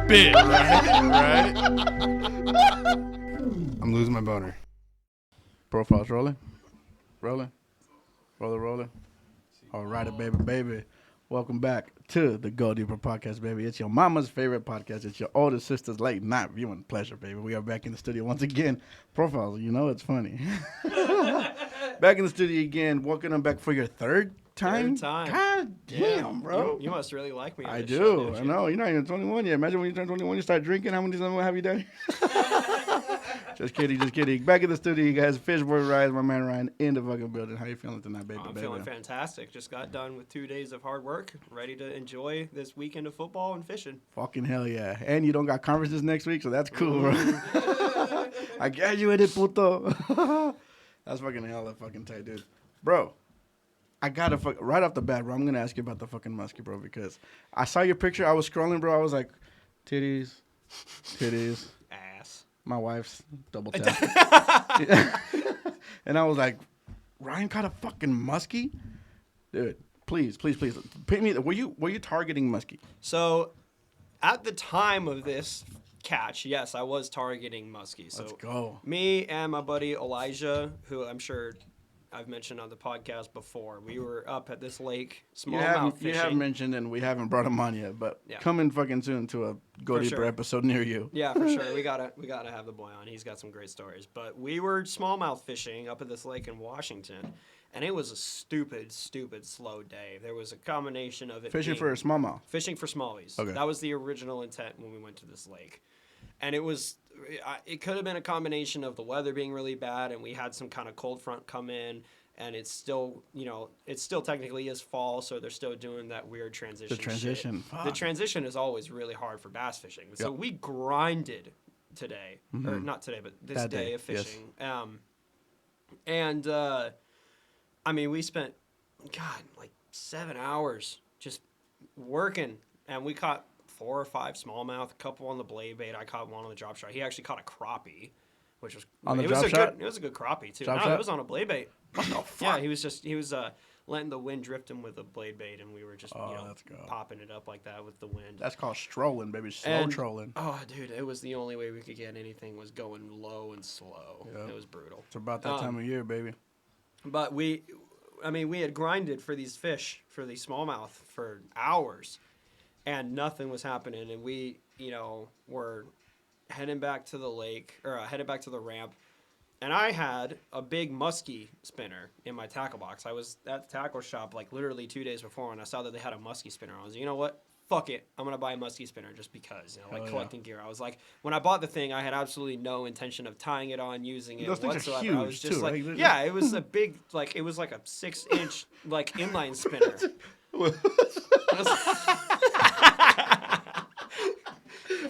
bit, right? I'm losing my boner. Profiles rolling. Rolling. All right, baby. Welcome back to the Go Deeper podcast, baby. It's your mama's favorite podcast. It's your older sister's late night viewing pleasure, baby. We are back in the studio once again. Profiles, you know it's funny. Back in the studio again. Welcome back for your third time. God damn, bro. You must really like me. I do. I know. You're not even 21 yet. Imagine when you turn 21, you start drinking. How many times have you done? Just kidding. Back in the studio, you guys. FishBoy Rise, my man Ryan, in the fucking building. How you feeling tonight, baby? I'm feeling fantastic. Just got done with 2 days of hard work. Ready to enjoy this weekend of football and fishing. Fucking hell yeah. And you don't got conferences next week, so that's cool, bro. I graduated, puto. That's fucking hella fucking tight, dude. Bro, I gotta right off the bat, bro, I'm gonna ask you about the fucking muskie, bro, because I saw your picture. I was scrolling, bro. I was like, titties. Ass. My wife's double tap. And I was like, Ryan caught a fucking muskie? Dude, please. Paint me. Were you targeting muskie? So, at the time of this catch, yes, I was targeting muskie. So Let's go. Me and my buddy Elijah, who I'm sure I've mentioned on the podcast before, we were up at this lake, smallmouth fishing. You have mentioned, and we haven't brought him on yet, but coming fucking soon to a Go Deeper episode near you. Yeah, for sure. We gotta have the boy on. He's got some great stories. But we were smallmouth fishing up at this lake in Washington, and it was a stupid slow day. There was a combination of it Fishing for smallmouth. Fishing for smallies. Okay. That was the original intent when we went to this lake. And it could have been a combination of the weather being really bad, and we had some kind of cold front come in, and it's still technically is fall, so they're still doing that weird transition. The transition. The transition is always really hard for bass fishing. So we grinded today, or not today, but this day of fishing. Yes. We spent, like 7 hours just working, and we caught 4 or 5 smallmouth, a couple on the blade bait. I caught one on the drop shot. He actually caught a crappie, which was on the drop shot. It was a good crappie too. Drop No, shot? it was on a blade bait. What the fuck? Yeah, he was letting the wind drift him with a blade bait, and we were just let's go. popping it up like that with the wind. That's called strolling, baby. Slow trolling. Oh, dude, it was the only way we could get anything was going low and slow. Yep. It was brutal. It's about that time of year, baby. But we had grinded for these fish, for these smallmouth, for hours, and nothing was happening. And we, were heading back to the lake, or headed back to the ramp. And I had a big muskie spinner in my tackle box. I was at the tackle shop like literally 2 days before, and I saw that they had a muskie spinner. I was like, you know what? Fuck it. I'm going to buy a muskie spinner just because, collecting gear. I was like, when I bought the thing, I had absolutely no intention of tying it on, using it whatsoever. Those things are huge, I was just too, like, right? yeah, it was a big, it was like a 6-inch, inline spinner.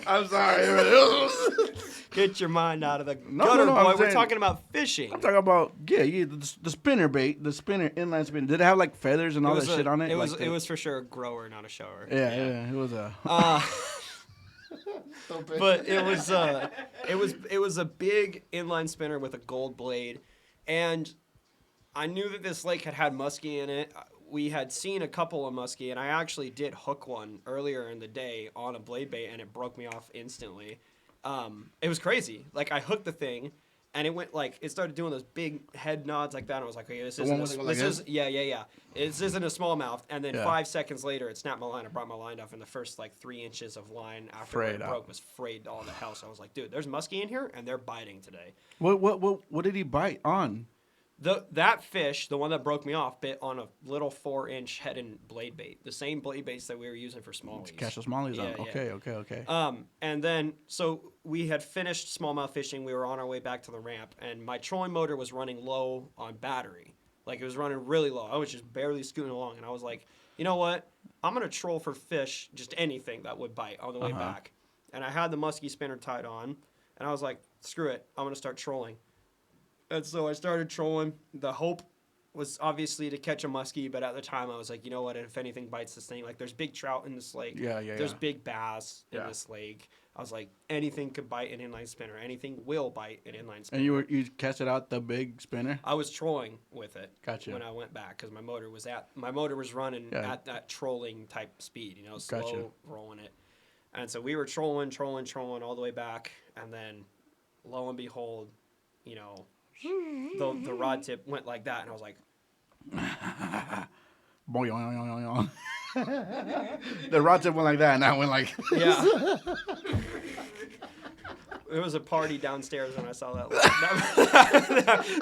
I'm sorry. Get your mind out of the gutter, boy. We're talking about fishing. I'm talking about the spinner bait, the spinner inline spinner. Did it have like feathers and all that shit on it? It was for sure a grower, not a shower. Yeah. It was a. But it was a big inline spinner with a gold blade, and I knew that this lake had muskie in it. We had seen a couple of muskie, and I actually did hook one earlier in the day on a blade bait, and it broke me off instantly. It was crazy. I hooked the thing, and it went it started doing those big head nods like that. And I was like, okay, this isn't a smallmouth. And then 5 seconds later, it snapped my line. I brought my line off, and the first 3 inches of line after it broke was frayed all the hell. So I was like, dude, there's muskie in here, and they're biting today. What did he bite on? That fish, the one that broke me off, bit on a little 4-inch head and blade bait, the same blade baits that we were using for smallies. To catch the smallies on. Okay. And then so we had finished smallmouth fishing. We were on our way back to the ramp, and my trolling motor was running low on battery. It was running really low. I was just barely scooting along, and I was like, you know what? I'm gonna troll for fish, just anything that would bite on the way back. And I had the muskie spinner tied on, and I was like, screw it, I'm gonna start trolling. And so I started trolling. The hope was obviously to catch a muskie, but at the time I was like, you know what? If anything bites this thing, there's big trout in this lake. There's big bass in this lake. I was like, anything could bite an inline spinner. Anything will bite an inline spinner. And you casted out the big spinner? I was trolling with it. Gotcha. When I went back, because my motor was running at that trolling type speed, slow rolling it. And so we were trolling all the way back, and then lo and behold, you know, the rod tip went like that, and I was like, Boy, the rod tip went like that, and I went like, yeah. It was a party downstairs when I saw that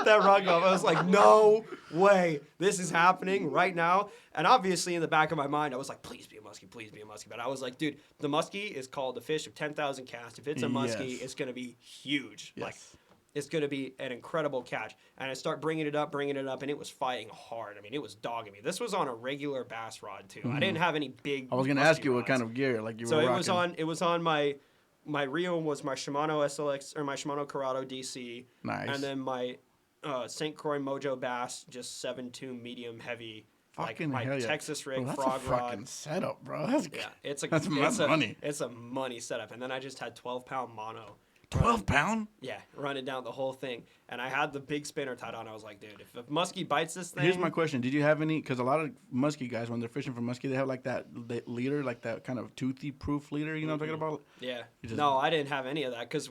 that rod go off. I was like, no way, this is happening right now. And obviously in the back of my mind, I was like, please be a muskie, please be a muskie. But I was like, dude, the muskie is called the fish of 10,000 casts. If it's a muskie, Yes. it's going to be huge. Yes. Like, it's going to be an incredible catch. And I start bringing it up, and it was fighting hard. I mean, it was dogging me. This was on a regular bass rod, too. I didn't have any big I was going to muskie ask you what rods. kind of gear, like you So were it rocking. was on my reel was my Shimano SLX or my Shimano Corrado DC. Nice. And then my St. Croix Mojo Bass, just 7.2 medium heavy. Fucking like my hell yeah. Texas rig Bro, that's frog a rod. fucking setup, bro. That's, Yeah, it's a that's money. It's a money setup. And then I just had 12-pound mono. 12 pound? Yeah, running down the whole thing. And I had the big spinner tied on. I was like, dude, if a muskie bites this thing. Here's my question. Did you have any, because a lot of muskie guys, when they're fishing for muskie, they have like that leader, like that kind of toothy proof leader, you know what I'm talking about? Yeah. You just- No, I didn't have any of that because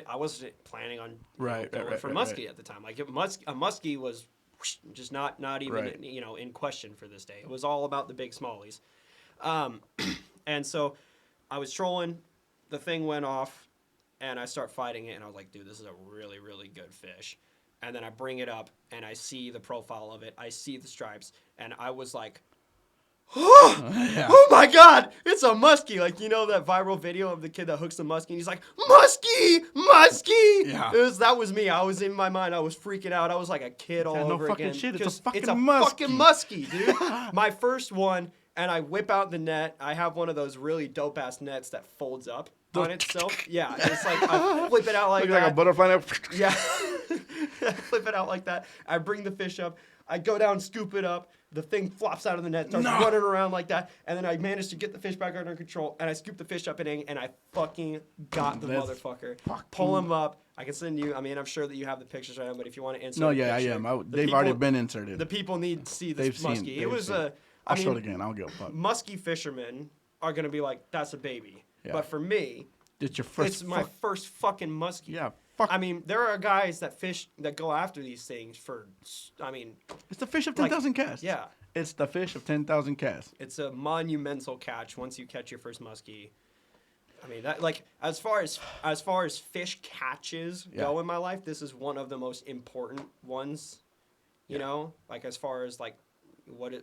I wasn't planning on Right, going right, for right, muskie right. at the time. Like a muskie was just not even Right. in question for this day. It was all about the big smallies. And so I was trolling, the thing went off, and I start fighting it, and I was like, dude, this is a really, really good fish. And then I bring it up, and I see the profile of it. I see the stripes, and I was like, Yeah. oh my God, it's a muskie. Like, you know that viral video of the kid that hooks the muskie, and he's like, muskie, muskie. Yeah. That was me. I was in my mind. I was freaking out. I was like a kid all Yeah, no over fucking again. shit, it's a Just- fucking fucking muskie. muskie, dude. My first one, and I whip out the net. I have one of those really dope-ass nets that folds up on itself. Yeah, it's like I flip it out like Looks that. like a butterfly. Yeah. Flip it out like that. I bring the fish up. I go down, scoop it up. The thing flops out of the net, starts running around like that. And then I managed to get the fish back under control. And I scoop the fish up and I fucking got the That's motherfucker. Pull him up. I can send you. I mean, I'm sure that you have the pictures right now, but if you want to insert No, a yeah, I picture, am. the They've already people- been inserted. The people need to see They've this seen- muskie. they've It was seen. a. I'll I show it mean, again. I don't give a fuck. muskie fishermen are going to be like, that's a baby. Yeah. But for me, It's your first. it's my first fucking muskie. Yeah, fuck. I mean, there are guys that go after these things for, I mean, It's the fish of 10,000 casts. yeah. It's the fish of 10,000 casts. It's a monumental catch once you catch your first muskie. I mean, that like as far as fish catches go in my life, this is one of the most important ones. You know, like as far as like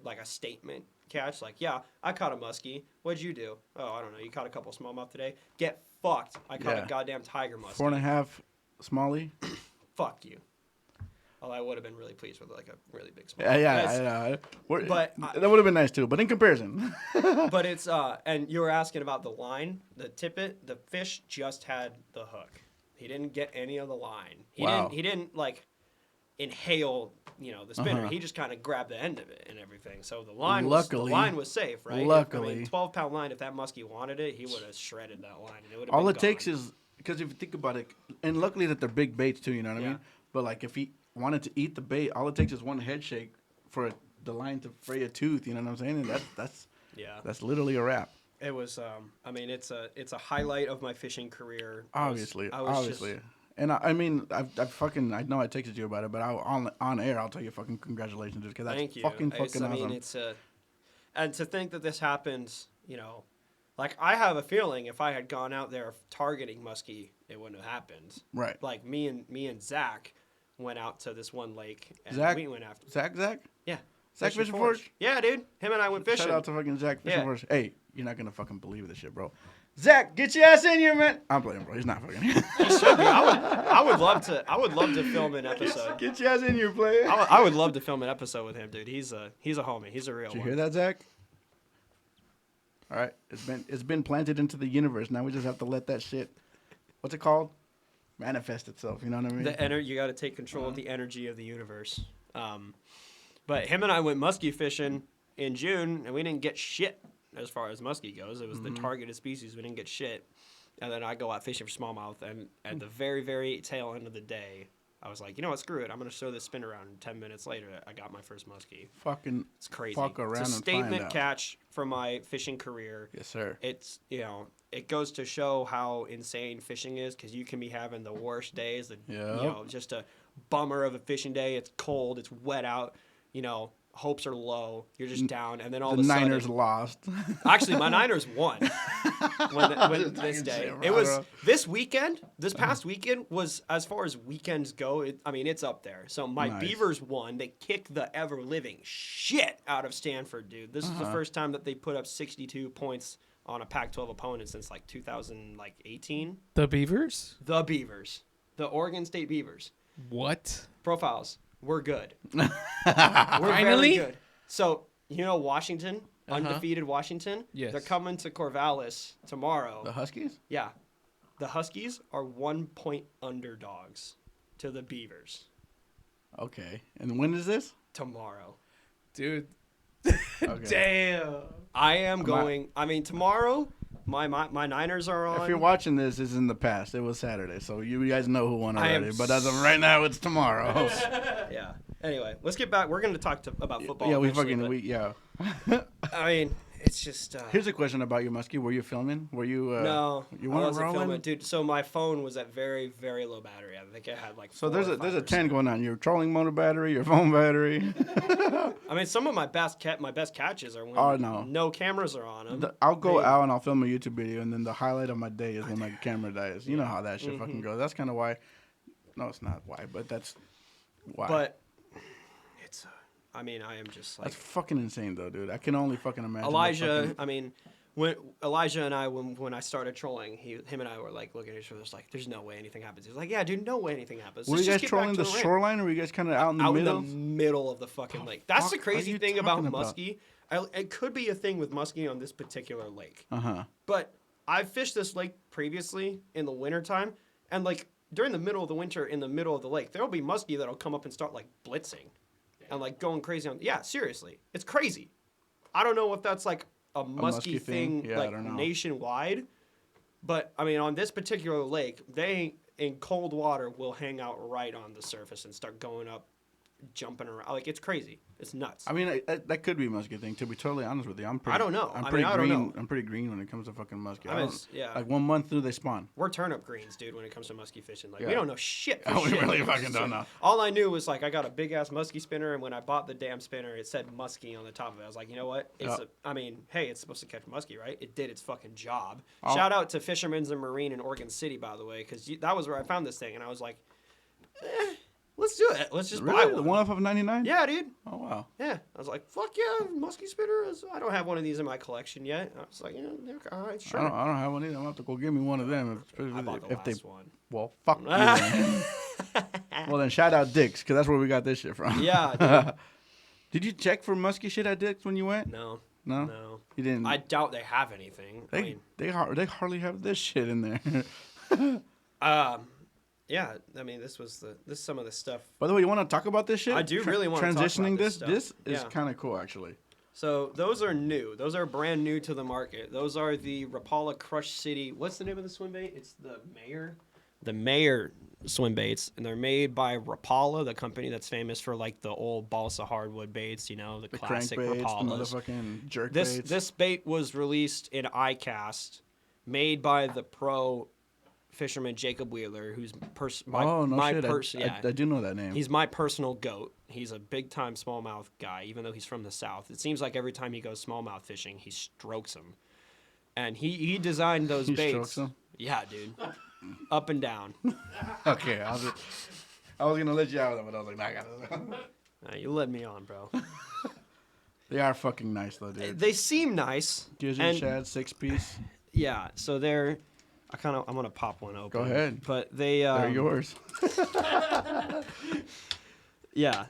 like a statement catch. Like, yeah, I caught a muskie. What'd you do? Oh, I don't know. You caught a couple smallmouth today. Get fucked. I caught a goddamn tiger muskie. 4.5 smallie. Fuck you. Well, I would have been really pleased with like a really big smallmouth. Yeah. But that would have been nice too. But in comparison, But it's and you were asking about the line, the tippet. The fish just had the hook. He didn't get any of the line. He didn't like inhale, the spinner. He just kind of grabbed the end of it and everything. So the line was safe, right? Luckily, 12-pound line. If that muskie wanted it, he would have shredded that line. And it would have all been it takes gone. is because if you think about it, and luckily that they're big baits too. You know what I Yeah. mean? But like if he wanted to eat the bait, all it takes is one head shake for the line to fray a tooth. You know what I'm saying? And that's literally a wrap. It was. I mean, it's a highlight of my fishing career. Obviously. Just, And I mean, I know I texted you about it, but on air, I'll tell you fucking congratulations, because that's thank you. fucking I mean, awesome. And to think that this happens, like I have a feeling if I had gone out there targeting muskie, it wouldn't have happened. Right. Like me and Zach went out to this one lake and Zach? we went after. Zach? Yeah. Zach Fishing Forge? Yeah, dude. Him and I went fishing. Shout out to fucking Zach Fishing Yeah. Forge. Hey, you're not gonna fucking believe this shit, bro. Zach, get your ass in here, man. I'm playing, bro. He's not fucking here. He should be. I would love to film an episode. Get your ass in here, player. I would love to film an episode with him, dude. He's a homie. He's a real Did you one. hear that, Zach? All right, it's been planted into the universe. Now we just have to let that shit, what's it called, manifest itself. You know what I mean? You got to take control of the energy of the universe. But him and I went muskie fishing in June, and we didn't get shit as far as muskie goes. It was the targeted species. We didn't get shit. And then I go out fishing for smallmouth, and at the very, very tail end of the day, I was like, you know what, screw it. I'm gonna throw this spin around. And 10 minutes later, I got my first muskie. Fucking It's crazy. fuck around it's a and statement find out. catch for my fishing career. Yes, sir. It's it goes to show how insane fishing is because you can be having the worst days. Just a bummer of a fishing day. It's cold. It's wet out. Hopes are low. You're just down, and then all The of a sudden, Niners lost. Actually, my Niners won. when this day, it was this weekend. This past weekend was, as far as weekends go, it's up there. So my Nice. Beavers won. They kicked the ever living shit out of Stanford, dude. This is the first time that they put up 62 points on a Pac-12 opponent since 2018. The Beavers? The Beavers, the Oregon State Beavers. What? Profiles. We're good. We're Finally? very good. So, Washington, undefeated Washington? Yes. They're coming to Corvallis tomorrow. The Huskies? Yeah. The Huskies are 1-point underdogs to the Beavers Okay. And when is this? tomorrow. Dude. Okay. Damn. I am going. Tomorrow, my Niners are on. If you're watching this, it's in the past. It was Saturday, so you guys know who won I am already. But as of right now, it's tomorrow. Yeah. Anyway, let's get back. We're going to talk about football. yeah, eventually, yeah. it's just. Here's a question about your muskie. Were you filming? Were you? No, You I weren't wasn't rolling? filming, dude. So my phone was at very, very low battery. I think it had like. So 4 there's or a 5%. 10 going on. Your trolling motor battery, your phone battery. Some of my best catches are when Oh, no. no cameras are on them. I'll go out and I'll film a YouTube video, and then the highlight of my day is when my camera dies. You know how that shit Mm-hmm. fucking goes. That's kind of why. No, it's not why, but that's why. But it's. I am just like that's fucking insane, though, dude. I can only fucking imagine. Elijah. When Elijah and I, when I started trolling, him and I were like looking at each other, like, "There's no way anything happens." He was like, "Yeah, dude, no way anything happens." Were Let's you just guys get back trolling to the ramp." shoreline, or were you guys kind of out in the Out middle? in the middle of the fucking lake. That's the fuck crazy are you thing about talking about? muskie. It could be a thing with muskie on this particular lake. Uh-huh. But I've fished this lake previously in the wintertime, and like during the middle of the winter in the middle of the lake, there'll be muskie that'll come up and start like blitzing and like going crazy on. Yeah, seriously. It's crazy. I don't know if that's like a muskie thing Yeah, I like don't know. nationwide, but on this particular lake, they in cold water will hang out right on the surface and start going up, jumping around. Like, it's crazy. It's nuts. That could be a muskie thing. To be totally honest with you, I'm pretty. I don't know. I'm I pretty mean, I don't green. know. I'm pretty green when it comes to fucking muskie. I mean, yeah. Like 1 month through they spawn. We're turnip greens, dude, when it comes to muskie fishing. Like, we Yeah. don't know shit. For Oh, we shit. really fucking don't know. All I knew was, like, I got a big-ass muskie spinner, and when I bought the damn spinner, it said muskie on the top of it. I was like, you know what? Hey, it's supposed to catch muskie, right? It did its fucking job. Oh. Shout out to Fisherman's and Marine in Oregon City, by the way, because that was where I found this thing, and I was like, let's do it. Let's just buy Really? one. The one off of 99? Yeah, dude. Oh wow. Yeah, I was like, "Fuck yeah, muskie spinner!" I don't have one of these in my collection yet. I was like, all right, sure. I don't have one either. I'm gonna have to go get me one of them. I bought the last one. Well, fuck you. Then. Well, then shout out Dick's, because that's where we got this shit from. Yeah. Dude. Did you check for muskie shit at Dick's when you went? No. No. You didn't. I doubt they have anything. They hardly have this shit in there. Yeah. This is some of the stuff. By the way, you want to talk about this shit? I do really want to talk about transitioning this this. stuff. This is Yeah. kind of cool, actually. So those are new. Those are brand new to the market. Those are the Rapala Crush City. What's the name of the swim bait? It's the Mayor. The Mayor swim baits, and they're made by Rapala, the company that's famous for like the old balsa hardwood baits. The classic crank baits, Rapalas. the motherfucking jerk This baits. this bait was released in ICAST, made by the pro fisherman Jacob Wheeler, who's my shit. person. Yeah, I do know that name. he's my personal goat. He's a big time smallmouth guy, even though he's from the south. It seems like every time he goes smallmouth fishing, he strokes them. And he designed those He baits. strokes 'em? Yeah, dude. Up and down. Okay, I was gonna let you out of it, but I was like, nah, I got it. You led me on, bro. They are fucking nice though, dude. They seem nice. Gizzard and- shad 6-piece. Yeah, so they're. I'm gonna pop one open. Go ahead. But they. They're yours. Yeah,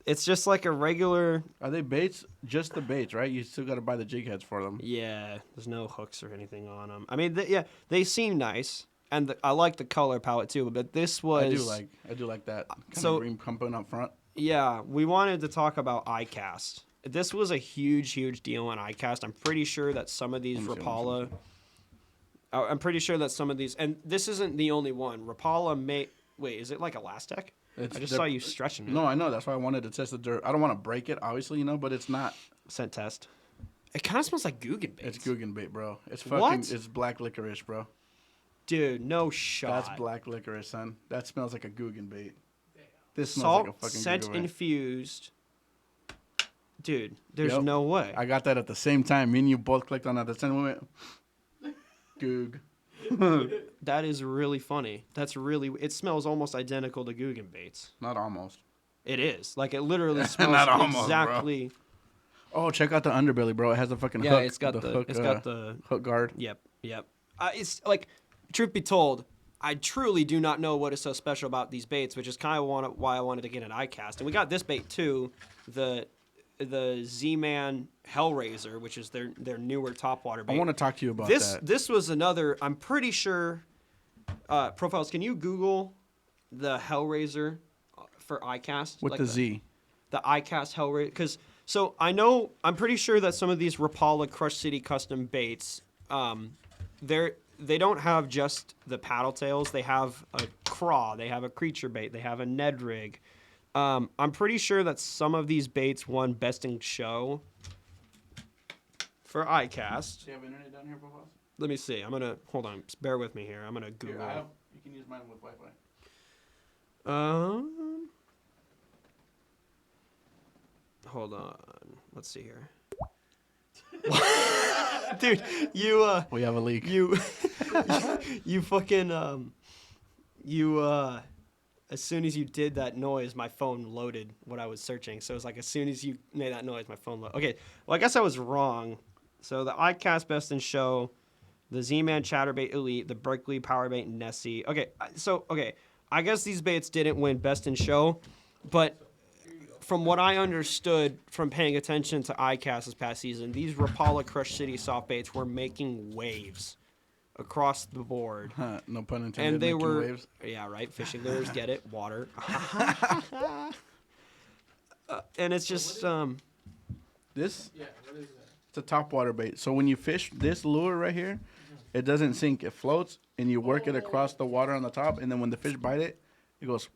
it's just like a regular. Are they baits? Just the baits, right? You still gotta buy the jig heads for them. Yeah, there's no hooks or anything on them. They seem nice, and I like the color palette too. But this was. I do like that kind So- of green pumping up front. Yeah, we wanted to talk about ICAST. This was a huge deal on ICAST. I'm pretty sure that some of these Let me see. Rapala. I'm pretty sure that some of these, and this isn't the only one. Rapala Wait, is it like elastic? It's I just they're- saw you stretching it. No, I know. That's why I wanted to test the dirt. I don't want to break it, obviously, but it's not. Scent test. It kind of smells like Guggenbait. It's Guggenbait, bro. It's fucking. What? It's black licorice, bro. Dude, no shot. That's black licorice, son. That smells like a Guggenbait. This smells Salt like a fucking scent Guggenbait. infused. Dude, there's Yep. no way. I got that at the same time. Me and you both clicked on that at the same moment. Goog. That is really funny. That's really. It smells almost identical to Guggenbait's. Not almost. It is. Like it literally smells Not almost, bro. exactly. Oh, check out the underbelly, bro. It has the fucking Yeah, hook. it's got the hook. it's got the hook guard. Yep. It's like, truth be told, I truly do not know what is so special about these baits, which is kind of why I wanted to get an iCast. And we got this bait too, the Z-Man Hellraiser, which is their newer topwater bait. I want to talk to you about this. that. This was another. I'm pretty sure. Profiles. Can you Google the Hellraiser for iCast With like the Z. The iCast Hellraiser? Because so I'm pretty sure that some of these Rapala Crush City custom baits, they don't have just the paddle tails. They have a craw. They have a creature bait. They have a Ned rig. I'm pretty sure that some of these baits won Best in Show for iCast. Do you have internet down here, Profiles? Let me see. I'm gonna hold on. Just bear with me here. I'm gonna Google. You can use mine with Wi-Fi. Hold on. Let's see here. Dude, you We have a leak. you fucking as soon as you did that noise, my phone loaded what I was searching. So it's like as soon as you made that noise, my phone loaded. Okay, well I guess I was wrong. So the iCast Best in Show, the Z-Man Chatterbait Elite, the Berkeley Powerbait Nessie. Okay, I guess these baits didn't win Best in Show, but from what I understood from paying attention to iCast this past season, these Rapala Crush City soft baits were making waves across the board. No pun intended. And they making were, waves. yeah, right. Fishing lures, get it? Water. And it's just, This, Yeah, what is that? it's a top water bait. So when you fish this lure right here, it doesn't sink. It floats, and you work it across the water on the top, and then when the fish bite it, it goes,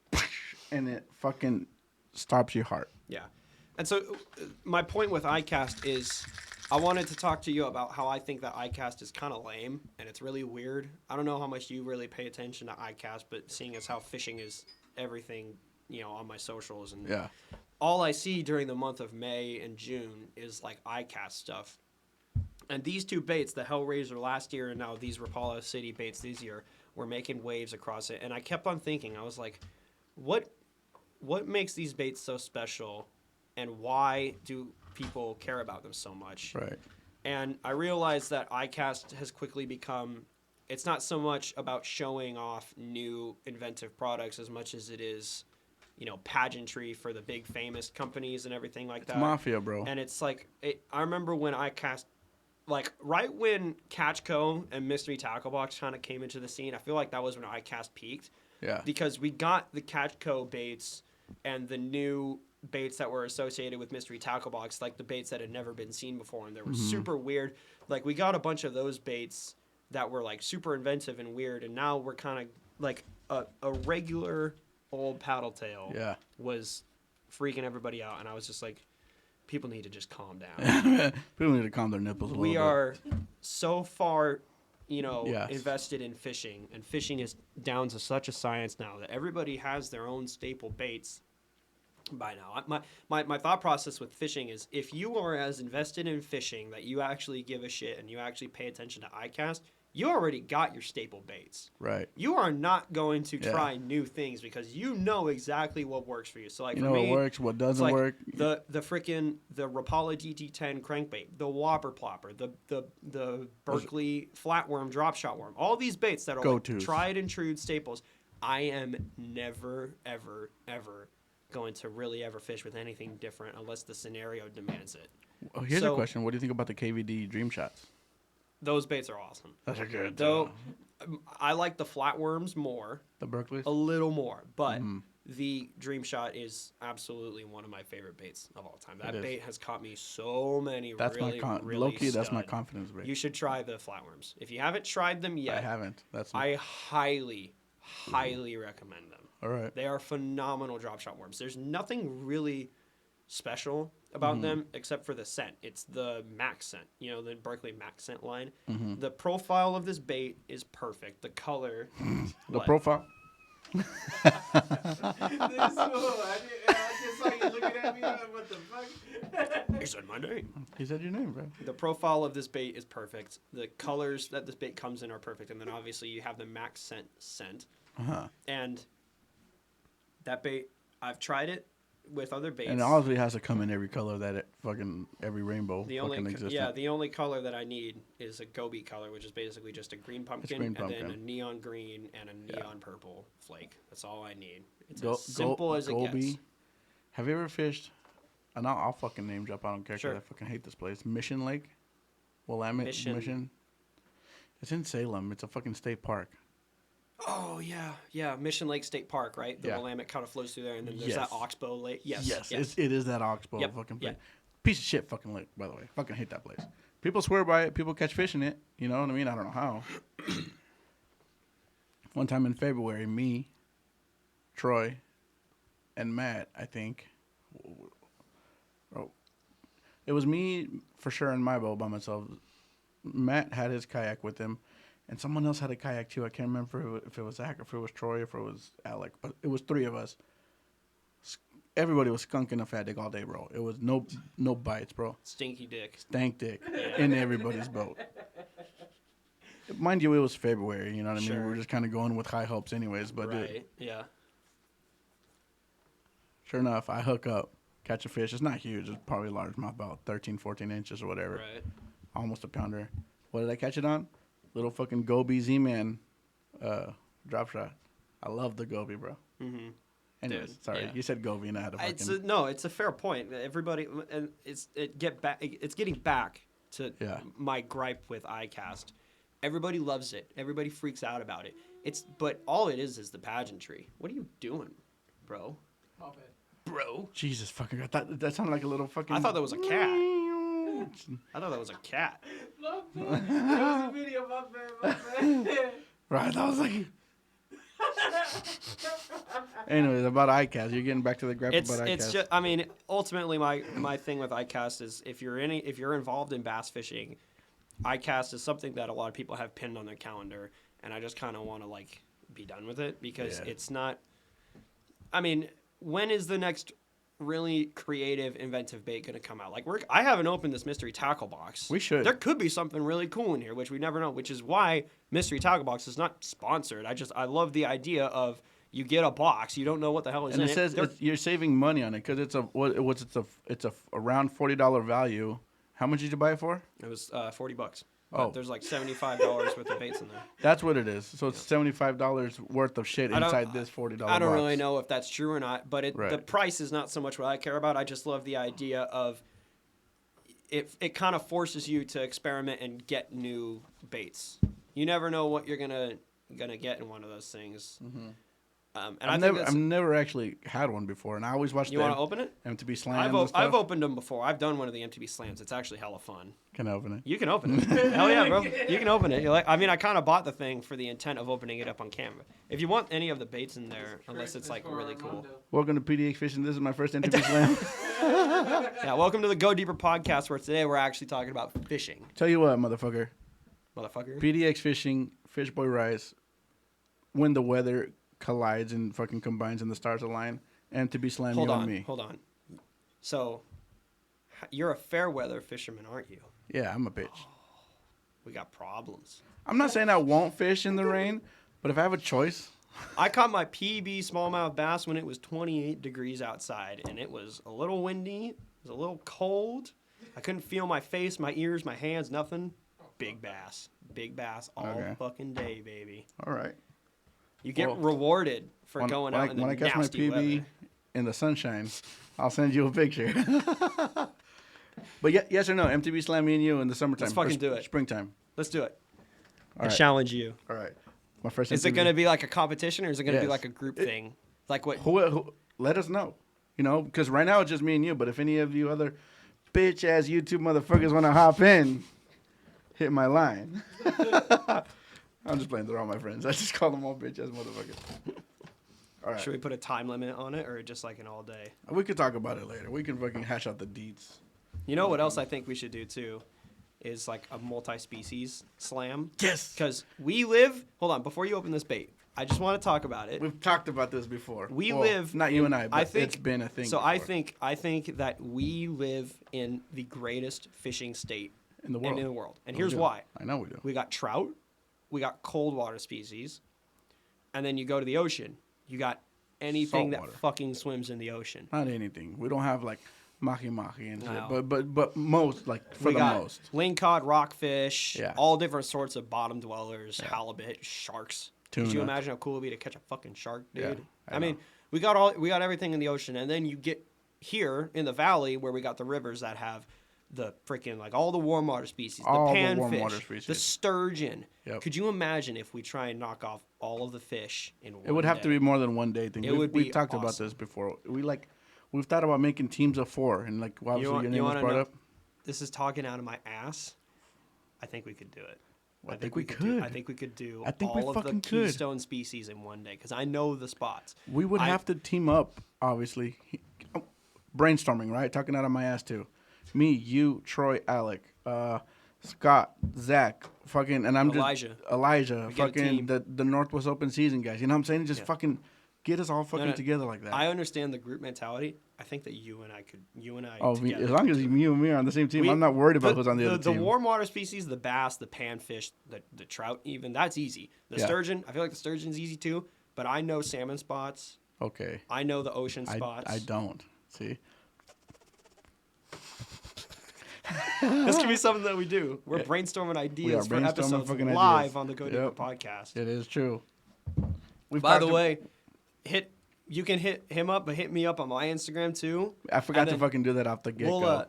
and it fucking stops your heart. yeah. And so my point with iCast is I wanted to talk to you about how I think that iCast is kind of lame, and it's really weird. I don't know how much you really pay attention to iCast, but seeing as how fishing is everything, on my socials and Yeah. all I see during the month of May and June is like iCast stuff. And these two baits, the Hellraiser last year and now these Rapala City baits this year, were making waves across it. And I kept on thinking, I was like, what makes these baits so special, and why do people care about them so much? Right. And I realized that iCast has quickly become, it's not so much about showing off new inventive products as much as it is, pageantry for the big famous companies and everything like It's that. mafia, bro. And it's like, I remember when iCast, like right when Catchco and Mystery Tackle Box kind of came into the scene, I feel like that was when iCast peaked. Yeah. Because we got the Catchco baits and the new baits that were associated with Mystery Tackle Box, like the baits that had never been seen before, and they were super weird. Like we got a bunch of those baits that were like super inventive and weird, and now we're kind of like a regular old paddle tail Yeah. was freaking everybody out, and I was just like, people need to just calm down. People need to calm their nipples a little bit. We are so far, Yes. invested in fishing, and fishing is down to such a science now that everybody has their own staple baits by now. My thought process with fishing is, if you are as invested in fishing that you actually give a shit and you actually pay attention to iCast, you already got your staple baits. Right. You are not going to Yeah. try new things because you know exactly what works for you. So like You for know me, what works, what it's doesn't like work. the Rapala DT10 crankbait, the Whopper Plopper, the Berkeley flatworm drop shot worm. All these baits that are like Go-tos. tried and true staples. I am never ever ever going to really ever fish with anything different unless the scenario demands it. Oh, here's So- a question. What do you think about the KVD Dream Shots? Those baits are awesome. Those are good. Though I like the flatworms more. The Berkeley's? A little more, but the Dream Shot is absolutely one of my favorite baits of all time. That It is. bait has caught me so many That's really, my really low-key, that's my stud. confidence bait. You should try the flatworms. If you haven't tried them yet, I haven't. That's I highly, highly recommend them. All right. They are phenomenal drop shot worms. There's nothing really special about them except for the scent. It's the Max scent, the Berkeley Max scent line. The profile of this bait is perfect. The color. The profile. This fool, I just saw you looking at me. What the fuck? He said my name. He said your name, bro. The profile of this bait is perfect. The colors that this bait comes in are perfect, and then obviously you have the Max scent. And that bait, I've tried it with other baits. And it obviously has to come in every color every rainbow the only color that I need is a goby color, which is basically just a green pumpkin, and then a neon green and a neon purple flake. That's all I need. It's as simple as it gets. Have you ever fished? And I'll fucking name drop. I don't care because Sure. I fucking hate this place. Mission Lake, Willamette Mission. It's in Salem. It's a fucking state park. Oh yeah, Mission Lake State Park, right? The Willamette kind of flows through there, and then there's that Oxbow Lake. Yes. It is that Oxbow fucking place. Piece of shit fucking lake, by the way. Fucking hate that place. People swear by it. People catch fish in it. You know what I mean? I don't know how. One time in February, me, Troy, and Matt, I think. It was me for sure in my boat by myself. Matt had his kayak with him. And someone else had a kayak too. I can't remember if it was Zach, if it was Troy, if it was Alec. But it was three of us. Everybody was skunking a fat dick all day, bro. It was no bites, bro. Stinky dick. Stank dick in everybody's boat. Mind you, it was February. You know what I mean? Sure. We were just kind of going with high hopes anyways. But right, yeah. Sure enough, I hook up, catch a fish. It's not huge. It's probably largemouth, about 13, 14 inches or whatever. Right. Almost a pounder. What did I catch it on? Little fucking Goby Z-Man drop shot. I love the Goby, bro. Mm-hmm. Anyways, Dude, sorry. yeah. You said Goby and I had a fucking... It's a fair point. Everybody, and it's getting back to my gripe with iCast. Everybody loves it. Everybody freaks out about it. But all it is the pageantry. What are you doing, bro? Pop it. Bro. Jesus fucking God. That sounded like a little fucking... I thought that was a cat. I thought that was a cat. There was a video, my bad. Right, that was like... Anyways, about iCast. You're getting back to the gripe about iCast. It's just, I mean, ultimately my thing with iCast is if you're involved in bass fishing, iCast is something that a lot of people have pinned on their calendar, and I just kind of want to like be done with it because it's not. I mean, when is the next really creative, inventive bait going to come out? Like I haven't opened this mystery tackle box. We should. There could be something really cool in here, which we never know. Which is why mystery tackle box is not sponsored. I love the idea of you get a box, you don't know what the hell is and in it. And it says you're saving money on it because it's a around $40 value. How much did you buy it for? It was $40. Oh. There's like $75 worth of baits in there. That's what it is. So it's $75 worth of shit inside this $40 box. I don't really know if that's true or not, but Right. the price is not so much what I care about. I just love the idea of it kind of forces you to experiment and get new baits. You never know what you're gonna get in one of those things. Mm-hmm. And I've never actually had one before, and I always watch. You want to open it? MTB slams. I've opened them before. I've done one of the MTB slams. It's actually hella fun. Can I open it? You can open it. Hell yeah, bro. You can open it. I kind of bought the thing for the intent of opening it up on camera. If you want any of the baits in there, unless it's like really cool. Welcome to PDX Fishing. This is my first MTB slam. Yeah, welcome to the Go Deeper podcast, where today we're actually talking about fishing. Tell you what, motherfucker. PDX Fishing, FishBoy Rice. When the weather collides and fucking combines and the stars align, MTB slam you and me. Hold on. So, you're a fair weather fisherman, aren't you? Yeah, I'm a bitch. We got problems. I'm not saying I won't fish in the rain, but if I have a choice, I caught my PB smallmouth bass when it was 28 degrees outside, and it was a little windy. It was a little cold. I couldn't feel my face, my ears, my hands, nothing. Big bass all fucking day, baby. all right. You get rewarded for going out in the when I catch my nasty PB weather. in the sunshine, I'll send you a picture. But yes or no, MTB slam me and you in the summertime. Let's fucking do it. Springtime. Let's do it. All I right. challenge you. All right. My first. Is it MTB going to be like a competition, or is it going to be Yes. like a group thing? Like what? Who, let us know. You know, because right now it's just me and you. But if any of you other bitch ass YouTube motherfuckers want to hop in, hit my line. I'm just playing. They're all my friends. I just call them all bitch ass motherfuckers. All right. Should we put a time limit on it or just like an all day? We could talk about it later. We can fucking hash out the deets. You know what else I think we should do too? Is like a multi-species slam. Yes. Because we live. Hold on, before you open this bait, I just want to talk about it. We've talked about this before. We Well, live. not you and I, but I think it's been a thing. So before. I think that we live in the greatest fishing state in the world. in the world, and We here's do. why. I know we do. We got trout, we got cold water species, and then you go to the ocean, you got anything that Saltwater. fucking swims in the ocean. Not anything. We don't have like mahi and shit, No. but most like for We the got most. lingcod, rockfish, Yeah. all different sorts of bottom dwellers, halibut, sharks. Could you Tuna. imagine how cool it'd be to catch a fucking shark, dude? Yeah, I I mean, we got everything in the ocean, and then you get here in the valley where we got the rivers that have the freaking like all the warm water species, All the the warm water panfish, the species. sturgeon. Yep. Could you imagine if we try and knock off all of the fish in one It would have to day? be more than one day thing. It would We've be talked about awesome. this before. We've thought about making teams of 4, and like obviously want- your you name was wanna brought know- up. This is talking out of my ass. I think we could do it. I think we do- could. I think we could do I think we all of the fucking could. keystone species in one day because I know the spots. We would have to team up, obviously. Brainstorming, right? Talking out of my ass too. Me, you, Troy, Alec, Scott, Zach, fucking, and I'm Elijah. just Elijah, We get a fucking team. the Northwest Open season guys. You know what I'm saying? Just Yeah. fucking get us all fucking no. together like that. I understand the group mentality. I think that you and I Oh, together. as long as you and me are on the same team, I'm not worried about who's on the other The team. warm water species, the bass, the panfish, the trout, even that's easy. The Yeah. sturgeon, I feel like the sturgeon's easy too. But I know salmon spots. Okay, I know the ocean spots. I don't see. This could be something that we do. We're Yeah. brainstorming We are ideas for brainstorming episodes fucking live ideas. on the Go Yep. Deeper podcast. It is true. We've By the talked- way, you can hit him up, but hit me up on my Instagram too. I forgot and to then fucking do that off the get go.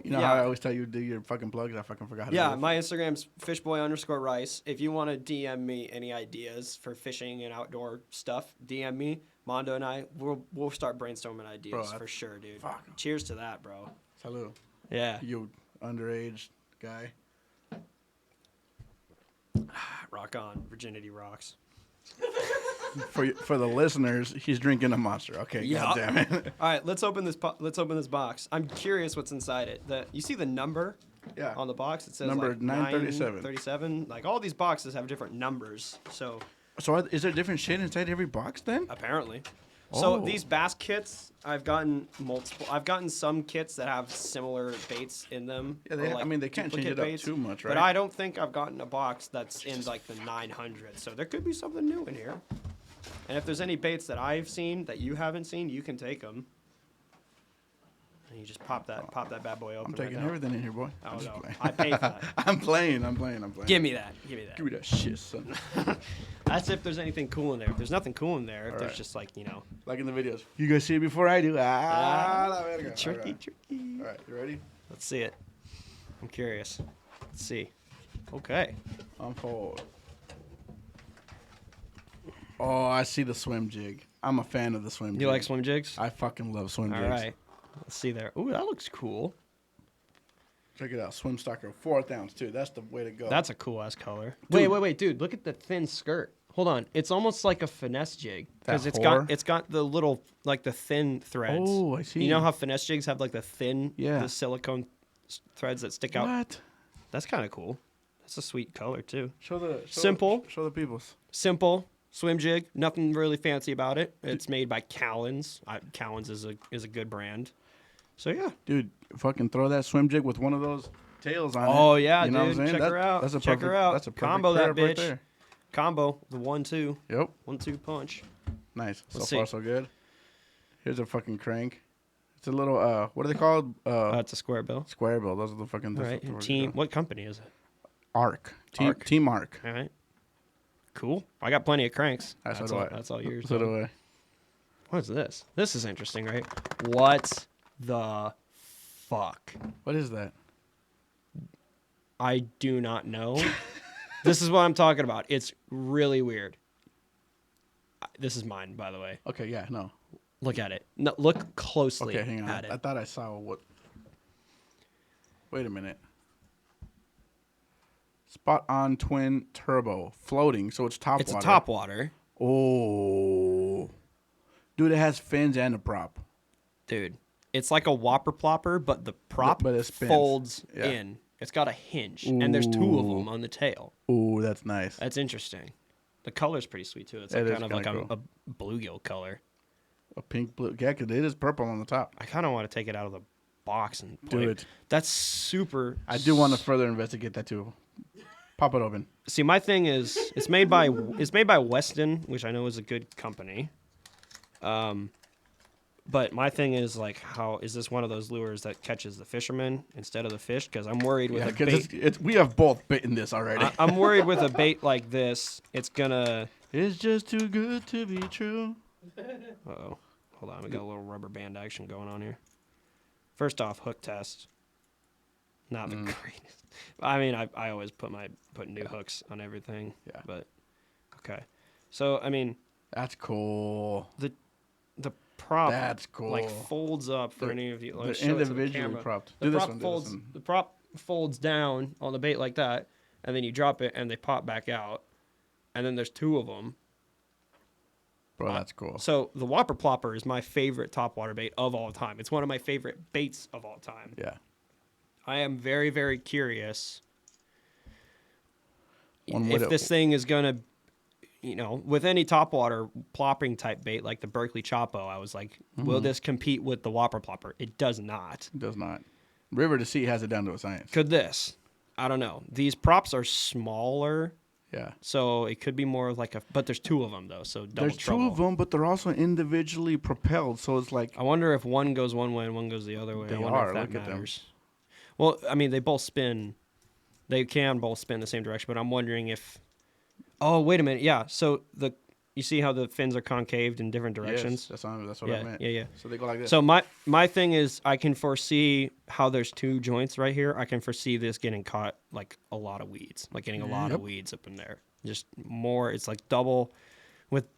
You know how I always tell you to do your fucking plugs? I fucking forgot how to do Yeah, it. my Instagram's fishboy_rice. If you want to DM me any ideas for fishing and outdoor stuff, DM me. Mondo and I, we'll start brainstorming ideas Bro, for sure, dude. fuck. Cheers to that, bro. Salud. Yeah. You underage guy. Rock on. Virginity rocks. For the listeners, he's drinking a Monster. Okay, Yeah. God damn it. All right, let's open this. Let's open this box. I'm curious what's inside it. You see the number Yeah. on the box? It says Number like 937. 937. Like all these boxes have different numbers. So So is there different shit inside every box then? apparently. So Oh. these bass kits, I've gotten multiple. I've gotten some kits that have similar baits in them. Yeah, or, like, they can't change duplicate it up baits, too much, right? But I don't think I've gotten a box that's in like the 900. So there could be something new in here. And if there's any baits that I've seen that you haven't seen, you can take them. And you just pop that bad boy open. I'm taking right now. everything in here, boy. Oh, I'm just no. playing. I paid for that. I'm playing. Give me that. Give me that. Give me that shit, son. That's if there's anything cool in there. If there's nothing cool in there, if there's Alright. just like, Like in the videos. You guys see it before I do. La verga. tricky. All right, you ready? Let's see it. I'm curious. Let's see. Okay. Unfold. Oh, I see the swim jig. I'm a fan of the swim jig. You like swim jigs? I fucking love swim All jigs. right. Let's see there. Ooh, that looks cool. Check it out. Swim stocker, 4th ounce, too. That's the way to go. That's a cool ass color. Dude. Wait, dude. Look at the thin skirt. Hold on. It's almost like a finesse jig because That it's whore? got the little like the thin threads. Oh, I see. You know how finesse jigs have like the thin Yeah. the silicone threads that stick out. What? That's kind of cool. That's a sweet color too. Show Simple. Show the peoples. Simple swim jig. Nothing really fancy about it. It's made by Cowens. Cowens is a good brand. So yeah. Dude, fucking throw that swim jig with one of those tails on it. Oh yeah, You know what I'm dude. saying? Check her out. That's a Check her perfect- out. That's a perfect Combo that pair right bitch. there. Combo the 1-2. Yep. 1-2 punch. Nice. So Let's far, see. so good. Here's a fucking crank. It's a little, what are they called? It's a square bill. Square bill. Those are the fucking... All right. that's what Team. we go. What company is it? Arc. Arc. Team Arc. All right. Cool. I got plenty of cranks. That's That's what all. do I. That's all yours. So though. do I. What is this? This is interesting, right? What the fuck? What is that? I do not know. This is what I'm talking about. It's really weird. This is mine, by the way. Okay, yeah, no. Look at it. No, look closely Okay, hang on. at I it. thought I saw what... Wait a minute. Spot on twin turbo. Floating, so it's top It's water. a top water. Oh. Dude, it has fins and a prop. Dude, it's like a whopper plopper, but the prop But it spins. folds Yeah. in. It's got a hinge, and there's 2 of Ooh. them on the tail. Ooh, that's nice. That's interesting. The color's pretty sweet too. It's It like is kind of like kinda a bluegill color. A pink blue. Yeah, 'cause it is purple on the top. I kind of want to take it out of the box and Do play. it. That's super. I do want to further investigate that too. Pop it open. See, my thing is, it's made by Weston, which I know is a good company. But my thing is like, how is this one of those lures that catches the fisherman instead of the fish? Because I'm worried with Yeah, a because bait. we have both bitten this already. I'm worried with a bait like this. It's gonna. It's just too good to be true. Uh-oh. Hold on, we got a little rubber band action going on here. First off, hook test. Not the greatest. I mean, I always put new hooks on everything. Yeah. But okay. So I mean, That's cool. the prop That's cool. like folds up for They're- any of you. They're Let's show it to the individually camera. propped. The Do this prop one. Do folds. this one. The prop folds down on the bait like that, and then you drop it, and they pop back out, and then there's 2 of them. Bro, that's cool. So the Whopper Plopper is my favorite topwater bait of all time. It's one of my favorite baits of all time. Yeah. I am very, very curious One if would- this thing is gonna, with any topwater plopping type bait like the Berkeley Chopo. I was like, will this compete with the Whopper Plopper? It does not. It does not. River to Sea has it down to a science. Could this? I don't know. These props are smaller, Yeah. so it could be more of like but there's 2 of them though, so double There's trouble. 2 of them, but they're also individually propelled, so it's like I wonder if one goes one way and one goes the other way. They I wonder are. if that Look at them. matters. Well, I mean, they both spin. They can both spin the same direction, but I'm wondering if. Oh, wait a minute. Yeah. So you see how the fins are concaved in different directions. Yes, that's what I Yeah, meant. yeah. So they go like this. So my thing is, I can foresee how there's 2 joints right here. I can foresee this getting caught like a lot of weeds, like getting a lot of weeds up in there. Just more. It's like double.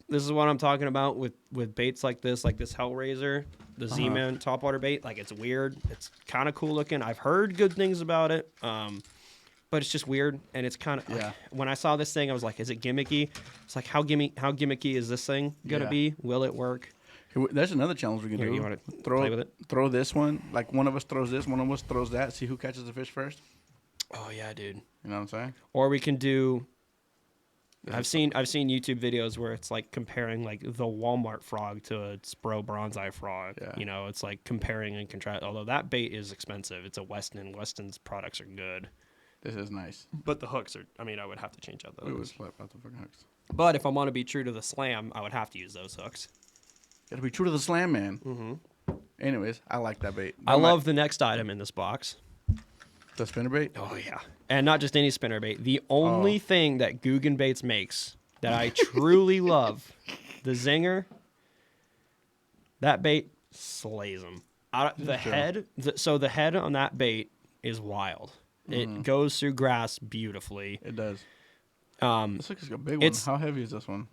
This is what I'm talking about with baits like this Hellraiser, the Z-Man topwater bait. Like, it's weird. It's kind of cool looking. I've heard good things about it, but it's just weird. And it's kind of when I saw this thing, I was like, is it gimmicky? It's like, how gimmicky is this thing gonna be? Will it work? There's another challenge we can Here, do. you wanna play with it? Throw this one. Like one of us throws this, one of us throws that. See who catches the fish first. Oh yeah, dude. You know what I'm saying? Or we can do. I've seen YouTube videos where it's like comparing like the Walmart frog to a Spro bronze-eye frog. Yeah. It's like comparing and contrast. Although that bait is expensive. It's a Weston. Weston's products are good, This is nice. but the hooks are. I mean, I would have to change out We would those. slap out the fucking hooks. But if I want to be true to the slam, I would have to use those hooks. Gotta be true to the slam, man. Mm-hmm. Anyways, I like that bait. I love the next item in this box. the spinner bait. Oh yeah, and not just any spinner bait. The only thing that Guggen Baits makes that I truly love, the Zinger. That bait slays them. The head, so the head on that bait is wild. It goes through grass beautifully. It does. This looks like a big one. it's- How heavy is this one?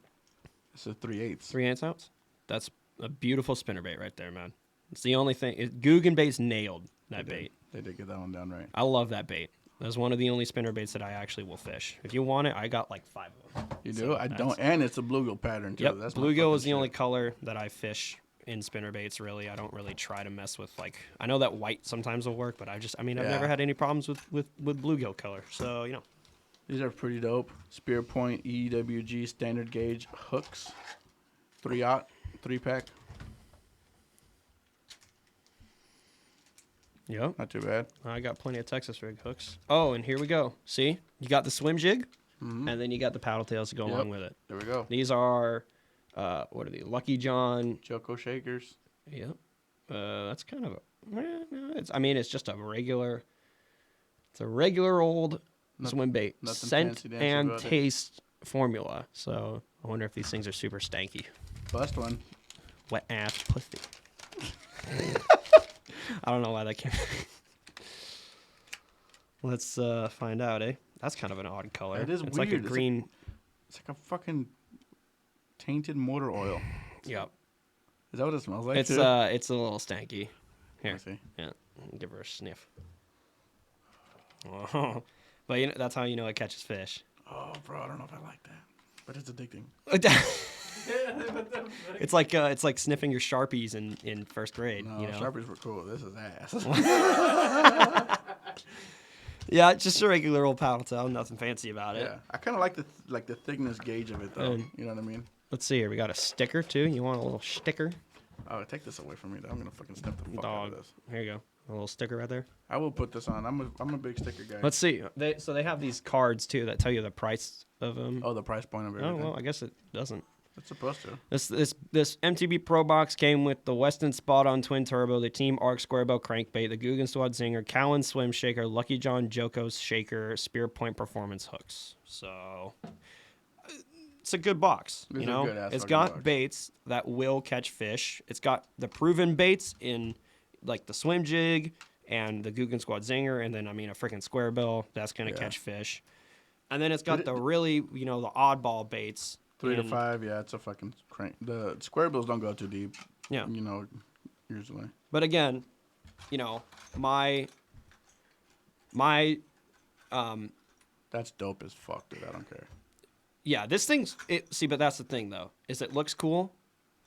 It's a 3/8. 3/8 ounce. That's a beautiful spinner bait right there, man. It's the only thing. Guggen Baits nailed that bait. They did get that one down right. I love that bait. That's one of the only spinner baits that I actually will fish. If you want it, I got like 5 of them. You So do? I don't. And it's a bluegill pattern too. Yep. That's my Bluegill is fucking the only shit. color that I fish in spinner baits. Really, I don't really try to mess with like. I know that white sometimes will work, but I've never had any problems with bluegill color. So These are pretty dope. Spear Point EWG standard gauge hooks. 3/0, 3-pack. Yep. Not too bad. I got plenty of Texas rig hooks. Oh, and here we go. See, you got the swim jig, and then you got the paddle tails to go along with it. There we go. These are, what are they? Lucky John. Choco shakers. Yep. That's kind of it's just a regular. It's a regular old swim bait. nothing Scent fancy-dancy and about it. taste formula. So I wonder if these things are super stanky. Bust one. Wet ass pussy. I don't know why that came. Let's find out, eh? That's kind of an odd color. It is it's like a weird. green. It's like a fucking tainted motor oil. Yep. Is that what it smells like? It's too? it's a little stanky. Here. Let me see. Yeah. Give her a sniff. Oh. But that's how you know it catches fish. Oh, bro, I don't know if I like that. But it's addicting. It's like sniffing your Sharpies in first grade. No, you know? Sharpies were cool. This is ass. Yeah, just a regular old paddle tail. Nothing fancy about it. Yeah, I kind of like the thickness gauge of it though. You know what I mean? Let's see here. We got a sticker too. You want a little sticker? Oh, take this away from me. I'm gonna fucking snip the fuck out Dog. of this. Here you go. A little sticker right there. I will put this on. I'm a big sticker guy. Let's see. They have these cards too that tell you the price of them. Oh, the price point of everything. Oh well, I guess it doesn't. It's supposed to. This MTB Pro Box came with the Weston Spot On Twin Turbo, the Team Arc Square Bow Crankbait, the Guggenstwad Zinger, Cowan Swim Shaker, Lucky John Joko's Shaker, Spear Point Performance Hooks. So it's a good box. It's you a know, good-ass it's fucking got box. baits that will catch fish. It's got the proven baits in like the Swim Jig and the Guggenstwad Zinger, and then a freaking square bill that's gonna catch fish. And then it's got the really the oddball baits. 3 to 5, yeah, it's a fucking crank. The square bills don't go too deep. Yeah. Usually. But again, my That's dope as fuck, dude. I don't care. yeah, this thing's but that's the thing though, is it looks cool,